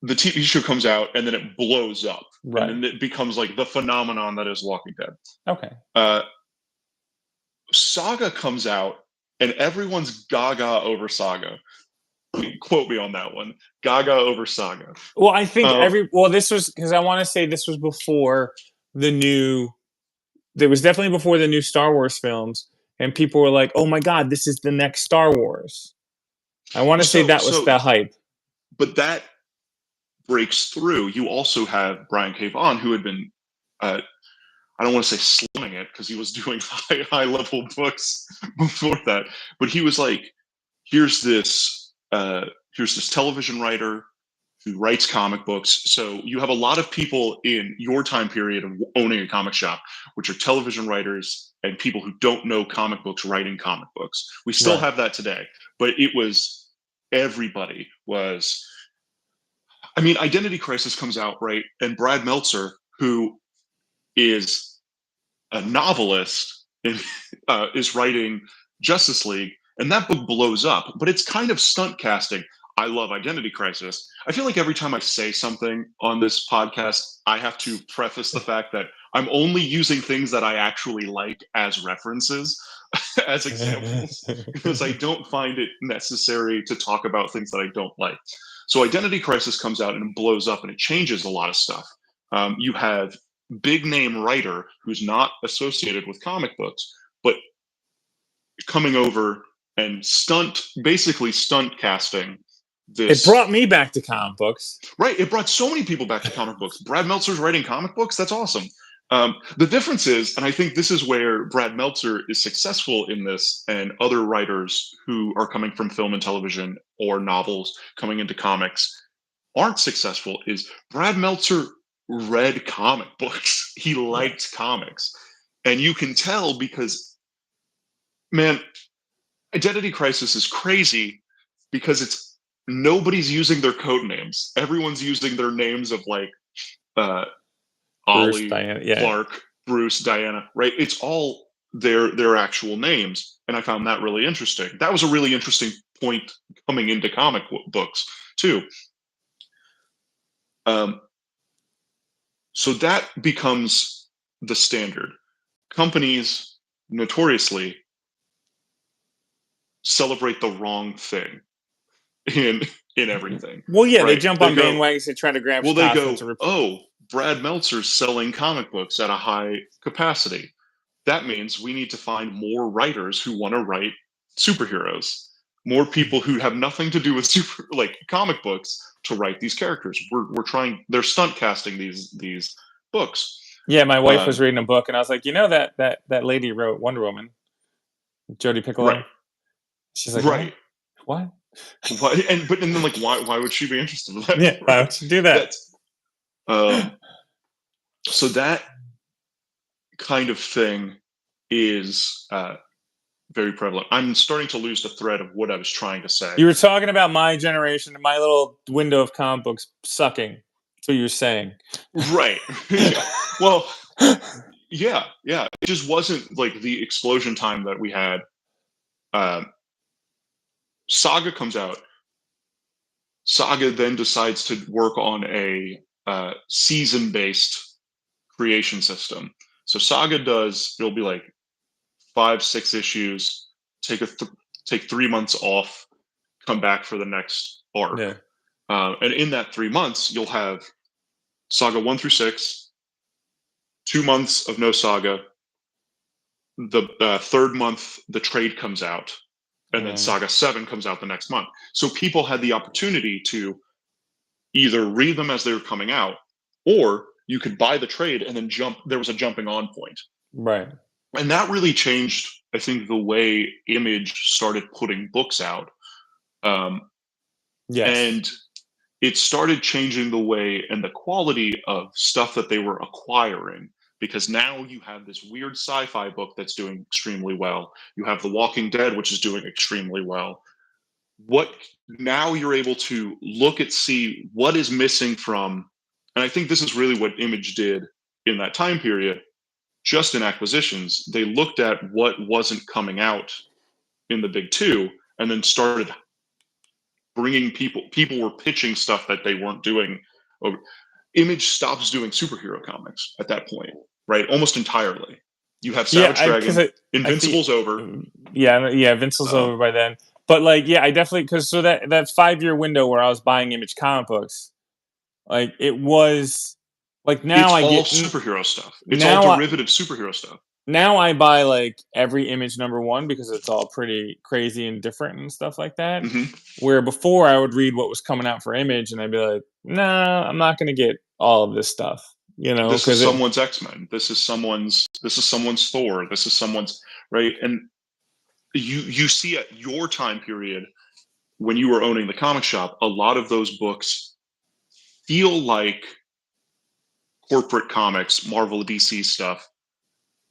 The TV show comes out, and then it blows up,
right.
And then it becomes like the phenomenon that is Walking Dead.
Okay.
Saga comes out, and everyone's gaga over Saga. Quote me on that one. Gaga over Saga.
Well, I think this was, because I want to say this was before the new. It was definitely before the new Star Wars films, and people were like, "Oh my God, this is the next Star Wars." I want to say that was the hype.
But that breaks through. You also have Brian K. Vaughan, who had been, I don't want to say slumming it, because he was doing high level books before that, but he was like, here's this television writer who writes comic books. So you have a lot of people in your time period of owning a comic shop, which are television writers and people who don't know comic books writing comic books. We still have that today, but it was, everybody was, I mean, Identity Crisis comes out, right? And Brad Meltzer, who is a novelist, is writing Justice League, and that book blows up, but it's kind of stunt casting. I love Identity Crisis. I feel like every time I say something on this podcast, I have to preface the fact that I'm only using things that I actually like as references, as examples, because I don't find it necessary to talk about things that I don't like. So Identity Crisis comes out and it blows up, and it changes a lot of stuff. You have big name writer who's not associated with comic books, but coming over and basically stunt casting this.
It brought me back to comic books.
Right. It brought so many people back to comic books. Brad Meltzer's writing comic books. That's awesome. The difference is, and I think this is where Brad Meltzer is successful in this, and other writers who are coming from film and television or novels coming into comics aren't successful, is Brad Meltzer read comic books. He liked comics. And you can tell because, man, Identity Crisis is crazy because it's nobody's using their code names. Everyone's using their names of like Ollie, Clark, Bruce, Diana, right? It's all their actual names. And I found that really interesting. That was a really interesting point coming into comic books too. So that becomes the standard. Companies notoriously celebrate the wrong thing in everything.
Well, yeah, right? They jump on bandwagons, they try to grab.
Well, they go, oh, Brad Meltzer's selling comic books at a high capacity. That means we need to find more writers who want to write superheroes, more people who have nothing to do with comic books to write these characters. We're trying. They're stunt casting these books.
Yeah, my wife was reading a book, and I was like, you know that lady wrote Wonder Woman, Jodi Picoult.
Right.
She's like,
right.
What?
And then like, why would she be interested in that?
Yeah, why would she do that?
So that kind of thing is very prevalent. I'm starting to lose the thread of what I was trying to say.
You were talking about my generation and my little window of comic books sucking. That's what you were saying.
Right. Well, yeah. It just wasn't like the explosion time that we had. Saga comes out. Saga then decides to work on a season-based creation system. So Saga it'll be like 5-6 issues, take 3 months off, come back for the next arc.
Yeah.
And in that 3 months, you'll have Saga 1 through 6, 2 months of no Saga. The third month, the trade comes out, and then Saga 7 comes out the next month. So people had the opportunity to either read them as they were coming out, or you could buy the trade and then there was a jumping on point.
Right.
And that really changed, I think, the way Image started putting books out.
Yes.
And it started changing the way and the quality of stuff that they were acquiring, because now you have this weird sci-fi book that's doing extremely well. You have The Walking Dead, which is doing extremely well. Now you're able to see what is missing from, and I think this is really what Image did in that time period, just in acquisitions. They looked at what wasn't coming out in the big two, and then started bringing people were pitching stuff that they weren't doing. Image stops doing superhero comics at that point, right? Almost entirely. You have Savage Dragon, Invincible's over.
Yeah, Invincible's over by then. But like, yeah, I definitely, because so that 5-year window where I was buying Image comic books, like it was like now
it's all superhero stuff. It's all derivative superhero stuff.
Now I buy like every Image #1 because it's all pretty crazy and different and stuff like that.
Mm-hmm.
Where before I would read what was coming out for Image and I'd be like, nah, I'm not going to get all of this stuff. You know,
this is someone's X-Men. This is someone's Thor. This is someone's, right? And you see at your time period when you were owning the comic shop, a lot of those books feel like corporate comics, Marvel, DC stuff,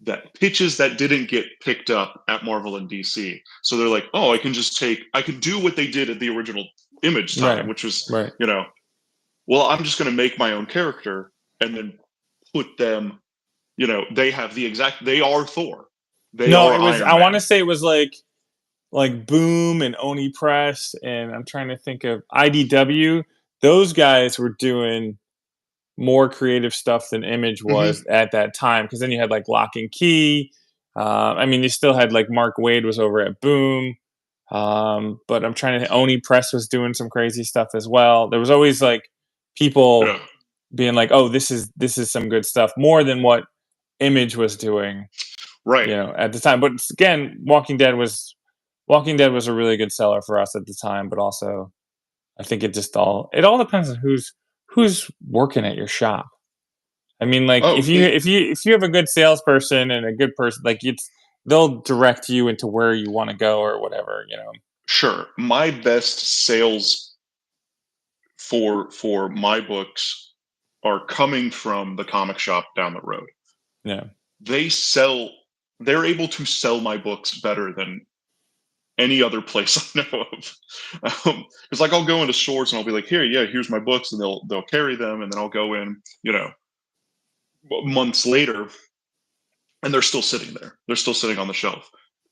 that pitches that didn't get picked up at Marvel and DC. So they're like, oh, I can do what they did at the original Image time, which was, you know, well, I'm just going to make my own character and then put them, you know, they are Thor.
I want to say it was like Boom and Oni Press, and I'm trying to think of IDW. Those guys were doing more creative stuff than Image was at that time, because then you had like Lock and Key. I mean, you still had like Mark Waid was over at Boom, but I'm trying to. Oni Press was doing some crazy stuff as well. There was always like people being like, "Oh, this is some good stuff," more than what Image was doing,
right?
You know, at the time. But again, Walking Dead was a really good seller for us at the time. But also, I think it all depends on who's working at your shop. I mean, like if you have a good salesperson and a good person, like they'll direct you into where you want to go or whatever, you know.
Sure. My best sales for my books are coming from the comic shop down the road.
Yeah.
They're able to sell my books better than any other place I know of. It's like I'll go into stores and I'll be like, here's my books, and they'll carry them, and then I'll go in, you know, months later, and they're still sitting there. They're still sitting on the shelf.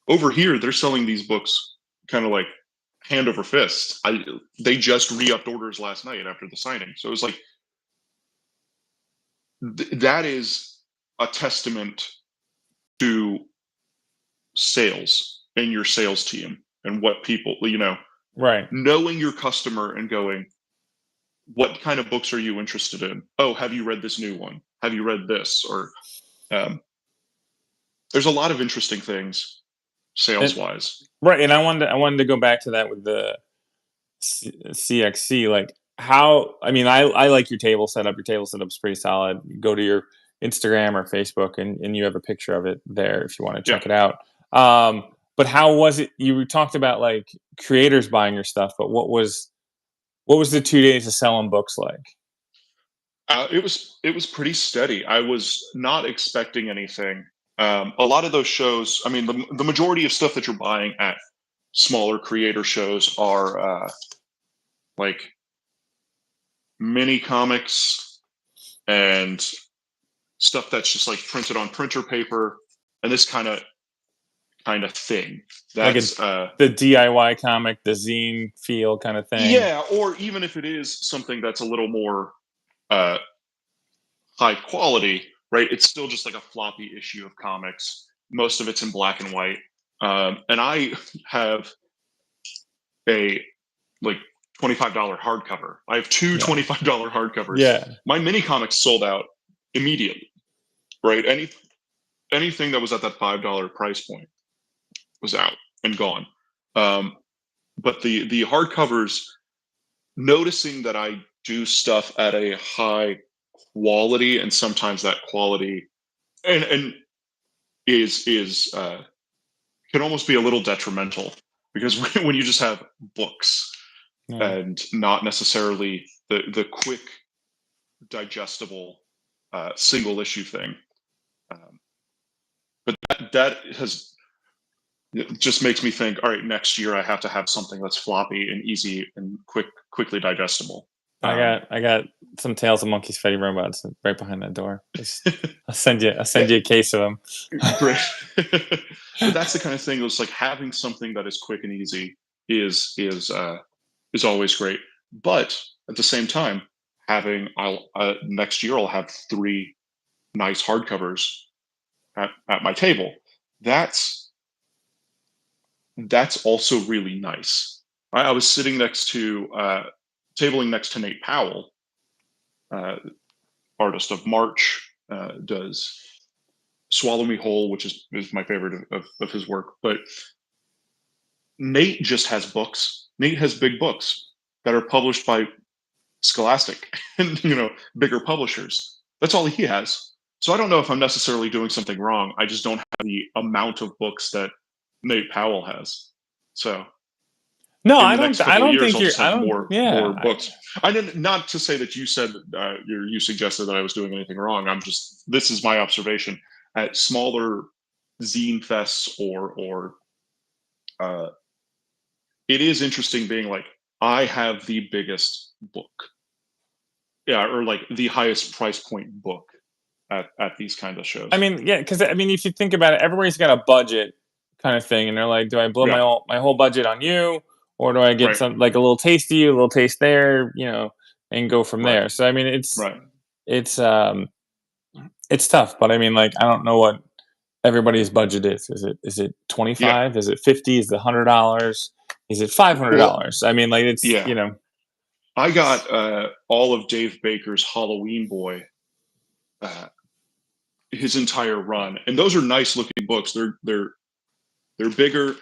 Over here, they're selling these books kind of like hand over fist. They just re-upped orders last night after the signing. So it was like, that is a testament to sales and your sales team and what people, you know, knowing your customer and going, what kind of books are you interested in? Oh, have you read this new one? Have you read this? Or there's a lot of interesting things sales wise.
Right. And I wanted to go back to that with the CXC, like how, I mean, I like your table setup. Your table setup's pretty solid. You go to your Instagram or Facebook and you have a picture of it there if you want to check it out. But how was it? You talked about like creators buying your stuff, but what was the 2 days of selling books like?
It was pretty steady. I was not expecting anything. A lot of those shows, I mean, the majority of stuff that you're buying at smaller creator shows are like mini comics and stuff that's just like printed on printer paper and this kind of thing. That's
like the DIY comic, the zine feel kind of thing.
Yeah, or even if it is something that's a little more high quality, right? It's still just like a floppy issue of comics. Most of it's in black and white. And I have a like $25 hardcover. I have two $25 hardcovers.
Yeah.
My mini comics sold out immediately, right? Anything that was at that $5 price point was out and gone. But the hardcovers, noticing that I do stuff at a high quality, and sometimes that quality and is can almost be a little detrimental, because when you just have books and not necessarily the quick digestible single issue thing, but that has it just makes me think, all right, next year I have to have something that's floppy and easy and quickly digestible.
I got some Tales of Monkeys Fighting Robots right behind that door. I'll send you a case of them.
Great. But that's the kind of thing. It's like having something that is quick and easy is always great. But at the same time, having next year I'll have 3 nice hardcovers at my table. That's also really nice. I was sitting next to tabling next to Nate Powell, artist of March, does Swallow Me Whole, which is my favorite of his work. But Nate just has books. Nate has big books that are published by Scholastic and bigger publishers. That's all he has. So I don't know if I'm necessarily doing something wrong. I just don't have the amount of books that Nate Powell has. So
no,
I don't think you're. I don't. More books. I didn't. Not to say that you said you suggested that I was doing anything wrong. This is my observation at smaller zine fests or it is interesting being like, I have the biggest book, or like the highest price point book at these kind of shows.
I mean, yeah, because if you think about it, everybody's got a budget kind of thing, and they're like, do I blow my whole budget on you, or do I get some like a little taste of you, a little taste there, and go from there? So I mean, it's tough, but I mean, like, I don't know what everybody's budget is. Is it 25? Is it 50? Is it $100? Is it $500? I mean, like, it's
I got all of Dave Baker's Halloween Boy, his entire run, and those are nice looking books. They're bigger,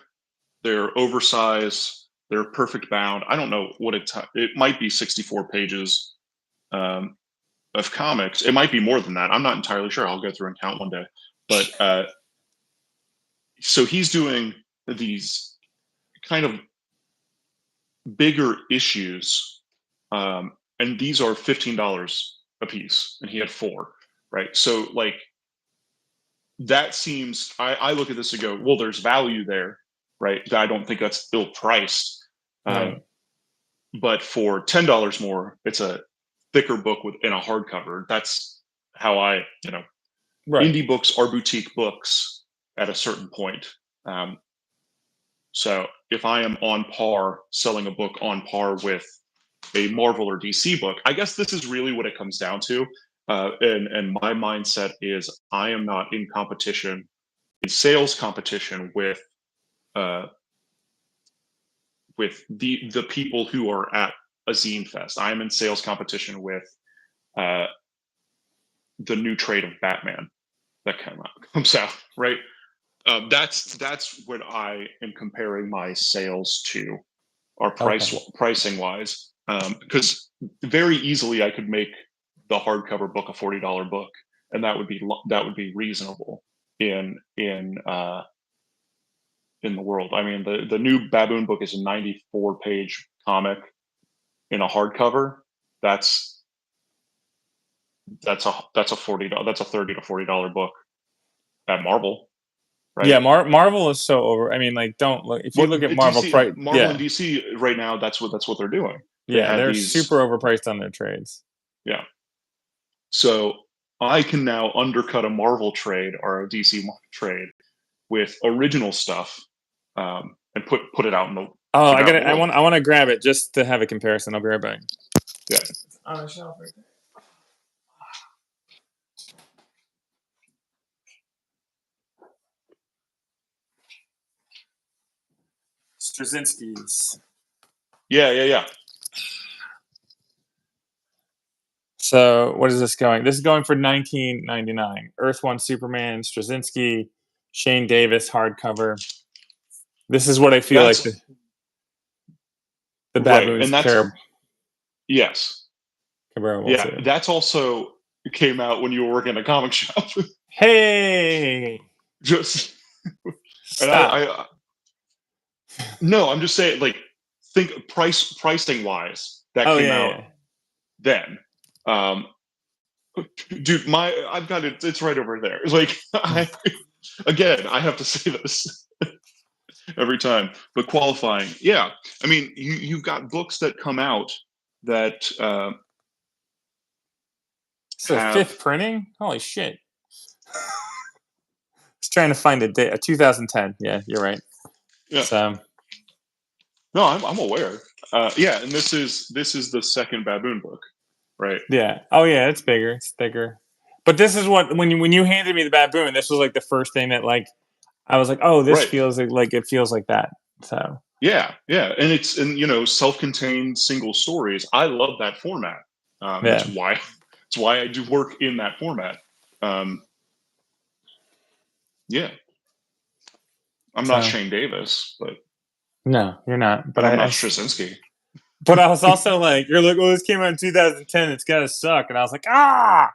they're oversized, they're perfect bound. I don't know what it might be 64 pages of comics. It might be more than that. I'm not entirely sure. I'll go through and count one day. But so he's doing these kind of bigger issues, and these are $15 a piece, and he had 4, right? So like, that seems, I look at this and go, well, there's value there, right? I don't think that's ill priced. But for $10 more, it's a thicker book in a hardcover. That's how indie books are boutique books at a certain point. So if I am on par, selling a book on par with a Marvel or DC book, I guess this is really what it comes down to. And my mindset is, I am not in sales competition with the people who are at a zine fest. I am in sales competition with the new trade of Batman that comes out, right? That's what I am comparing my sales to, or pricing wise, because very easily I could make the hardcover book a $40 book, and that would be reasonable in the world. I mean, the new Baboon book is a 94-page comic in a hardcover. That's a $30 that's a $30 to $40 book at Marvel. Right?
Yeah, Marvel is so over. I mean, like, don't look if you look at Marvel,
Marvel and DC right now. That's what they're doing.
They're super overpriced on their trades.
Yeah. So I can now undercut a Marvel trade or a DC trade with original stuff, and put it out in the.
Oh, I want to grab it just to have a comparison. I'll be right back.
Yeah.
It's on the shelf right there. Straczynski's.
Yeah.
So what is this going? This is going for $19.99. Earth One Superman, Straczynski, Shane Davis hardcover. This is what I feel like the Baboon's
and that's
Cabrera.
Yes.
Cabrera will
yeah, that's also came out when you were working at a comic shop.
Hey,
Just and
stop.
no, I'm just saying, like, think pricing wise, that
Oh
came
yeah,
out
yeah.
then. Dude, I've got it. It's right over there. It's like, again, I have to say this every time, but qualifying. Yeah, I mean, you've got books that come out that
It's the
have.
5th printing. Holy shit! Just trying to find a date. 2010. Yeah, you're right.
Yeah.
So
No, I'm aware. Yeah, and this is the second Baboon book, right?
yeah. Oh yeah, it's bigger. It's bigger. But this is what when you handed me the Baboon, this was like the first thing that like I was like, oh, this
Right.
feels like it feels like that. So
Yeah, and it's self-contained single stories. I love that format.
yeah.
That's why I do work in that format. Yeah, I'm not
So
Shane Davis, but
no, you're not. But
and I'm
I
not Straczynski.
but I was also like, you're like, oh, this came out in 2010. It's gotta suck. And I was like, ah.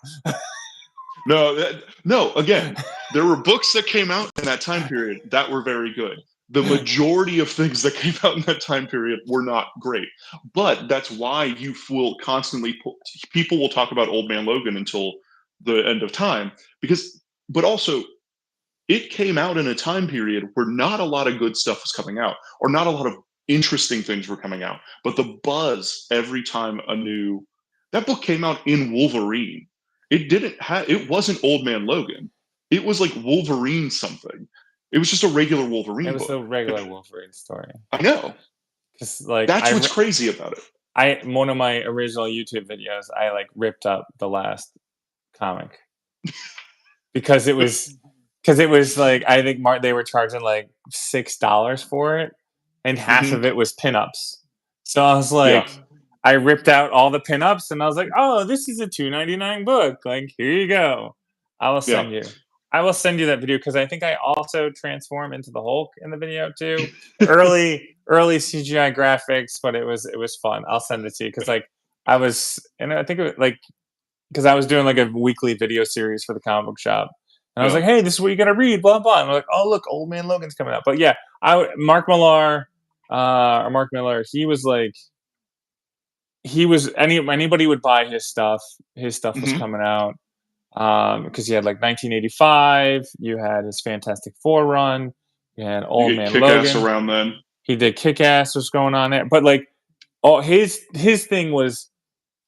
No. Again, there were books that came out in that time period that were very good. The majority of things that came out in that time period were not great. But that's why you will constantly people will talk about Old Man Logan until the end of time but also it came out in a time period where not a lot of good stuff was coming out or not a lot of interesting things were coming out. But the buzz every time that book came out in Wolverine. It wasn't Old Man Logan. It was like Wolverine something. It was just a regular
It
Wolverine
was
book.
a regular Wolverine story.
I know.
Just like
That's what's crazy about it.
one of my original YouTube videos, I like ripped up the last comic because it was like I think they were charging like $6 for it, and half of
Hmm.
it was pinups. So I was
Yeah.
like, I ripped out all the pinups, and I was like, oh, this is a $2.99 book. Like, here you go. I will
Yeah.
send you. I will send you that video because I think I also transform into the Hulk in the video too. Early CGI graphics, but it was fun. I'll send it to you because like I was, and I think it was like because I was doing like a weekly video series for the comic book shop, and I was
Yeah.
like, "Hey, this is what you got to read." Blah blah. And I'm like, "Oh, look, Old Man Logan's coming out." But yeah, Mark Millar, or Mark Miller, he was like, anybody would buy his stuff. His stuff was
Hmm.
coming out because he had like 1985. You had his Fantastic Four run. You had Old
You get
Man
Kick-Ass
Logan.
around then.
He did Kick-Ass was going on there, but like all his thing was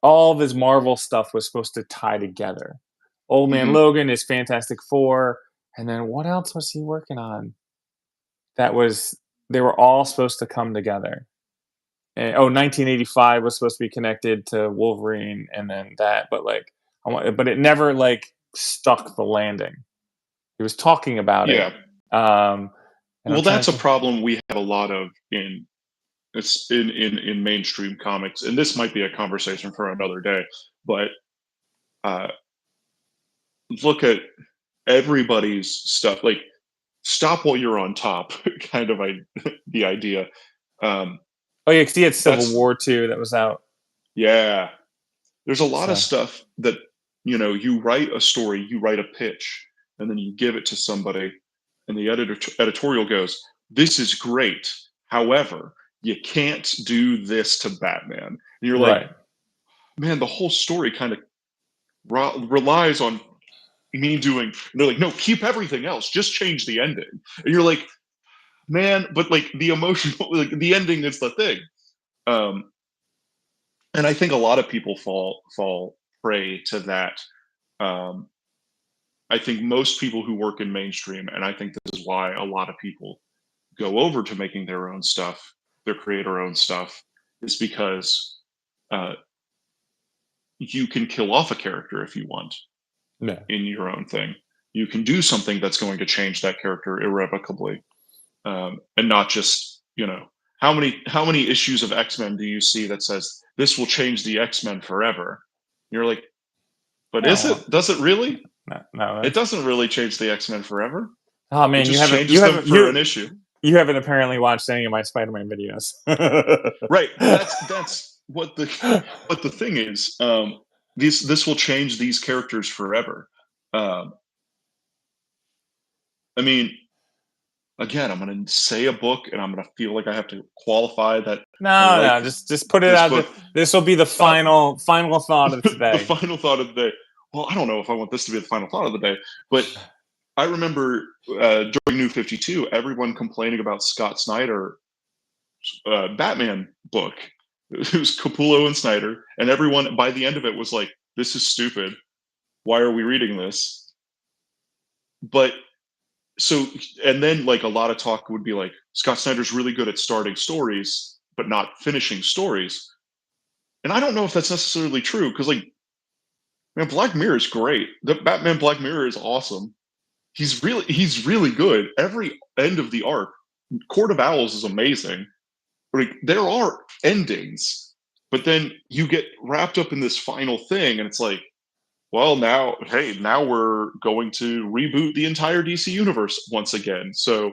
all of his Marvel stuff was supposed to tie together. Old Man
Hmm.
Logan is Fantastic Four, and then what else was he working on? They were all supposed to come together. And, 1985 was supposed to be connected to Wolverine, and then that, but like, but it never like stuck the landing. He was talking about it,
Yeah.
and I'm
Well,
trying
that's a
to.
problem we have a lot of in mainstream comics, and this might be a conversation for another day. But uh, look at everybody's stuff. Like, stop while you're on top, kind of the idea. Um,
Oh yeah, because he had Civil
that's
War too that was out.
Yeah. There's a lot of
So
stuff that you write a story, you write a pitch, and then you give it to somebody, and the editorial goes, "This is great. However, you can't do this to Batman." And you're like,
right.
"Man, the whole story kind of relies on me doing." And they're like, "No, keep everything else. Just change the ending." And you're like, "Man, but like the emotional, like the ending is the thing." Um, and I think a lot of people fall prey to that. Um, I think most people who work in mainstream, and I think this is why a lot of people go over to making their own stuff, their creator own stuff, is because uh, you can kill off a character if you want
Yeah.
in your own thing. You can do something that's going to change that character irrevocably, and not just how many issues of X-Men do you see that says this will change the X-Men forever? You're like, but is
Oh
it? Does it really?
no.
It doesn't really change the X-Men forever.
Oh
It
man,
just changes them for an issue.
you haven't apparently watched any of my Spider-Man videos.
Right. Well, that's what the thing is. this will change these characters forever. Um, I mean, again, I'm going to say a book, and I'm going to feel like I have to qualify that I
No,
like
no, just put it
this
out there.
book.
This will be the
Uh,
final thought of
the
today.
final thought of the day. Well, I don't know if I want this to be the final thought of the day, but I remember during New 52, everyone complaining about Scott Snyder Batman book. It was Capullo and Snyder, and everyone by the end of it was like, "This is stupid. Why are we reading this?" But so, and then like a lot of talk would be like, Scott Snyder's really good at starting stories, but not finishing stories. And I don't know if that's necessarily true because, like, man, Black Mirror is great. The Batman Black Mirror is awesome. He's really good. Every end of the arc, Court of Owls is amazing. Like there are endings, but then you get wrapped up in this final thing, and it's like, well, now we're going to reboot the entire DC universe once again. So,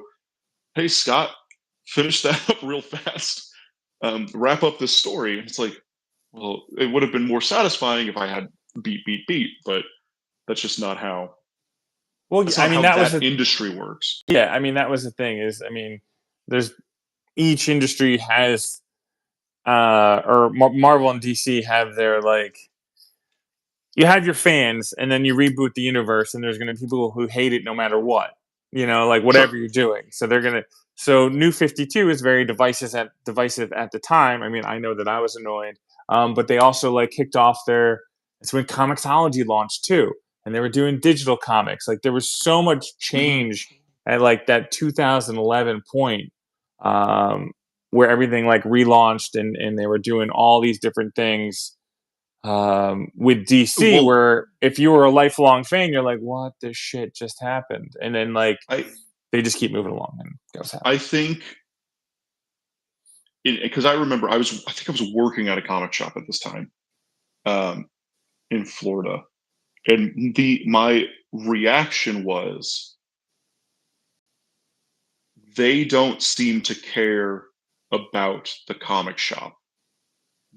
hey, Scott, finish that up real fast. Wrap up this story. It's like, well, it would have been more satisfying if I had beat, but that's just not how.
Well,
That's
I
not
mean,
how
that was
that industry works.
yeah. I mean, that was the thing. Is I mean, there's each industry has or Marvel and DC have their like you have your fans, and then you reboot the universe, and there's going to be people who hate it no matter what, like
Sure.
whatever you're doing. So they're gonna. So New 52 is very divisive at the time. I mean, I know that I was annoyed, but they also like kicked off their. It's when Comixology launched too, and they were doing digital comics. Like there was so much
Hmm.
change at like that 2011 point, um, where everything like relaunched, and they were doing all these different things with DC,
Well,
where if you were a lifelong fan, you're like, "What the shit just happened?" And then like
I
they just keep moving along and goes
I
happen.
think because I remember I think I was working at a comic shop at this time um, in Florida, and the my reaction was they don't seem to care about the comic shop.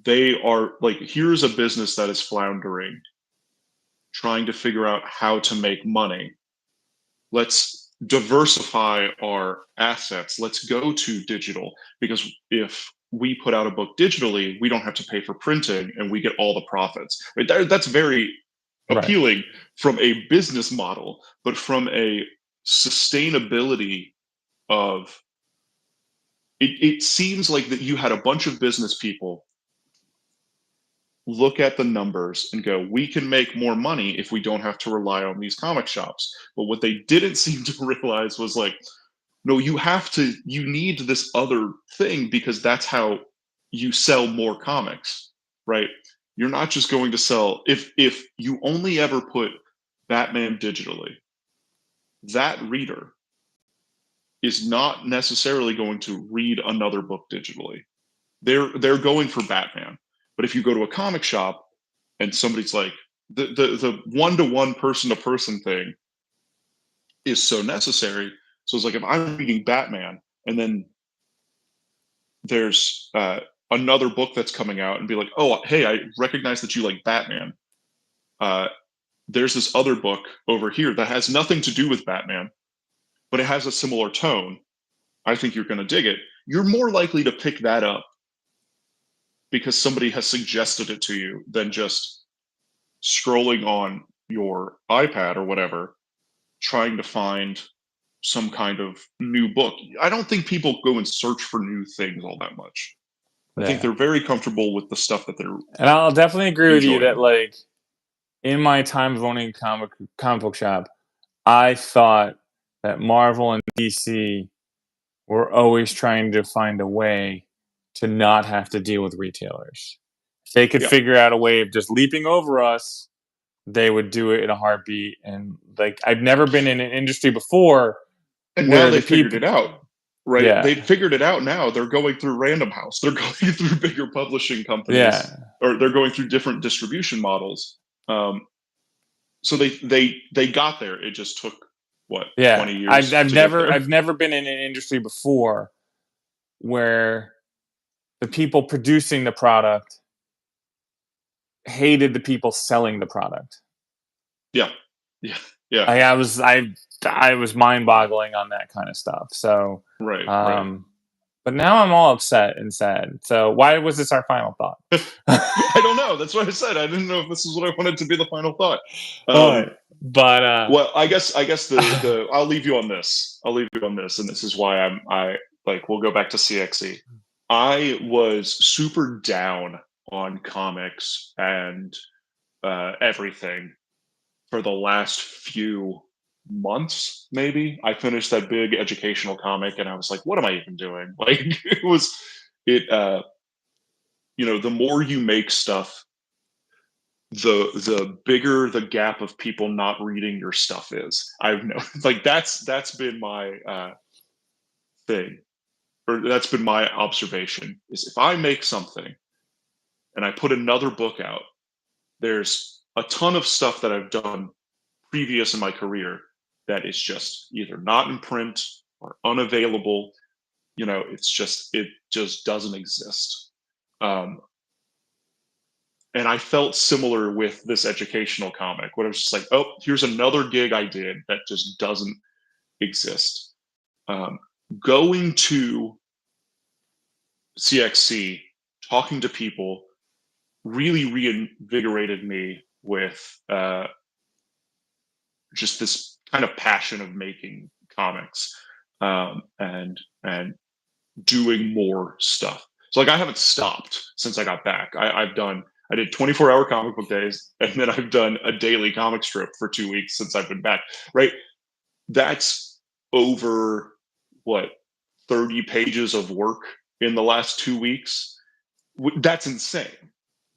They are like, here's a business that is floundering, trying to figure out how to make money. Let's diversify our assets. Let's go to digital because if we put out a book digitally, we don't have to pay for printing and we get all the profits. That's very
Right.
appealing from a business model, but from a sustainability of it seems like that you had a bunch of business people look at the numbers and go, we can make more money if we don't have to rely on these comic shops. But what they didn't seem to realize was like, no, you need this other thing because that's how you sell more comics, right? You're not just going to sell if you only ever put Batman digitally, that reader is not necessarily going to read another book digitally. They're going for Batman. But if you go to a comic shop and somebody's like the one-to-one person-to-person thing is so necessary. So it's like if I'm reading Batman and then there's another book that's coming out and be like, oh, hey, I recognize that you like Batman. Uh, there's this other book over here that has nothing to do with Batman, but it has a similar tone. I think you're going to dig it. You're more likely to pick that up because somebody has suggested it to you than just scrolling on your iPad or whatever, trying to find some kind of new book. I don't think people go and search for new things all that much. I think
Yeah.
they're very comfortable with the stuff that they're
And I'll definitely agree with you that
enjoying.
like in my time of owning a comic book shop, I thought that Marvel and DC were always trying to find a way to not have to deal with retailers. If they could
Yeah.
figure out a way of just leaping over us, they would do it in a heartbeat. And like I've never been in an industry before
And now
where
they
the
figured
people
it out, right? They
yeah.
figured it out now. They're going through Random House. They're going through bigger publishing companies,
Yeah.
or they're going through different distribution models. So they got there. It just took what,
Yeah.
20
I've
years
I've
to get
never
there.
I've never been in an industry before where the people producing the product hated the people selling the product.
Yeah. Yeah. Yeah.
I was mind-boggling on that kind of stuff. So,
Right. Right.
but now I'm all upset and sad. So why was this our final thought?
I don't know. That's what I said. I didn't know if this is what I wanted to be the final thought.
But
Well, I guess the I'll leave you on this. I'll leave you on this, and this is why I like we'll go back to CXE. I was super down on comics and everything for the last few months. Maybe I finished that big educational comic, and I was like, "What am I even doing?" Like it was it. The more you make stuff, the bigger the gap of people not reading your stuff is. I've known like that's been my thing, or that's been my observation. Is if I make something and I put another book out, there's a ton of stuff that I've done previous in my career that is just either not in print or unavailable. It just doesn't exist. And I felt similar with this educational comic, where I was just like, oh, here's another gig I did that just doesn't exist. Going to CXC, talking to people, really reinvigorated me with just this kind of passion of making comics and doing more stuff. So like I haven't stopped since I got back. I did 24-hour comic book days, and then I've done a daily comic strip for 2 weeks since I've been back. Right? That's over 30 pages of work in the last 2 weeks. That's insane.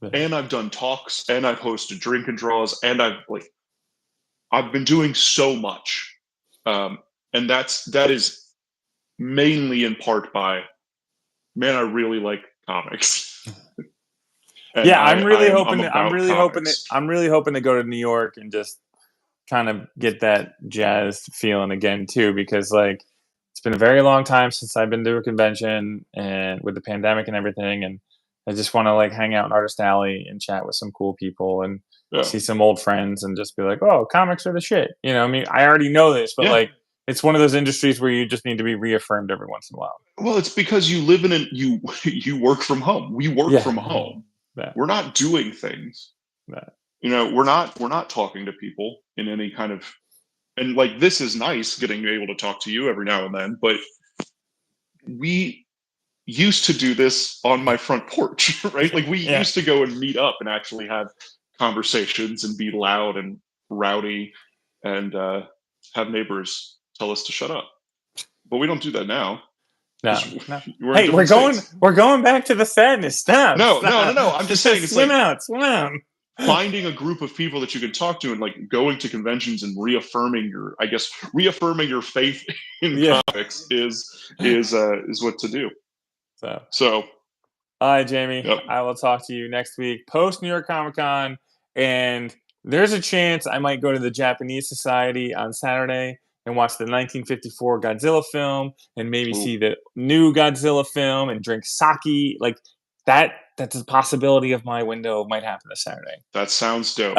Right.
And I've done talks, and I've hosted drink and draws, and I've been doing so much, and that is mainly in part by, man, I really like comics.
Yeah, I'm really hoping to go to New York and just kind of get that jazzed feeling again too, because like it's been a very long time since I've been to a convention, and with the pandemic and everything, and I just want to like hang out in Artist Alley and chat with some cool people and see some old friends and just be like, oh, comics are the shit. I mean, I already know this, but like it's one of those industries where you just need to be reaffirmed every once in a while.
Well, it's because you live in you work from home. We work from home. We're not doing things. We're not talking to people in any kind of, and like this is nice getting able to talk to you every now and then, but we used to do this on my front porch, right? Like we used to go and meet up and actually have conversations and be loud and rowdy and have neighbors tell us to shut up. But we don't do that now.
No. Hey, we're going back to the sadness. Stop.
No. I'm just saying, it's
swim out.
Finding a group of people that you can talk to and like going to conventions and reaffirming your faith in comics is what to do. So
all right, Jamie. I will talk to you next week post New York Comic Con, and there's a chance I might go to the Japanese Society on Saturday and watch the 1954 Godzilla film, and maybe see the new Godzilla film and drink sake. Like that's a possibility of my window might happen this Saturday.
That sounds dope.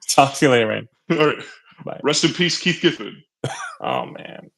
Talk to you later, man.
All right.
Bye.
Rest in peace, Keith Giffen.
Oh, man.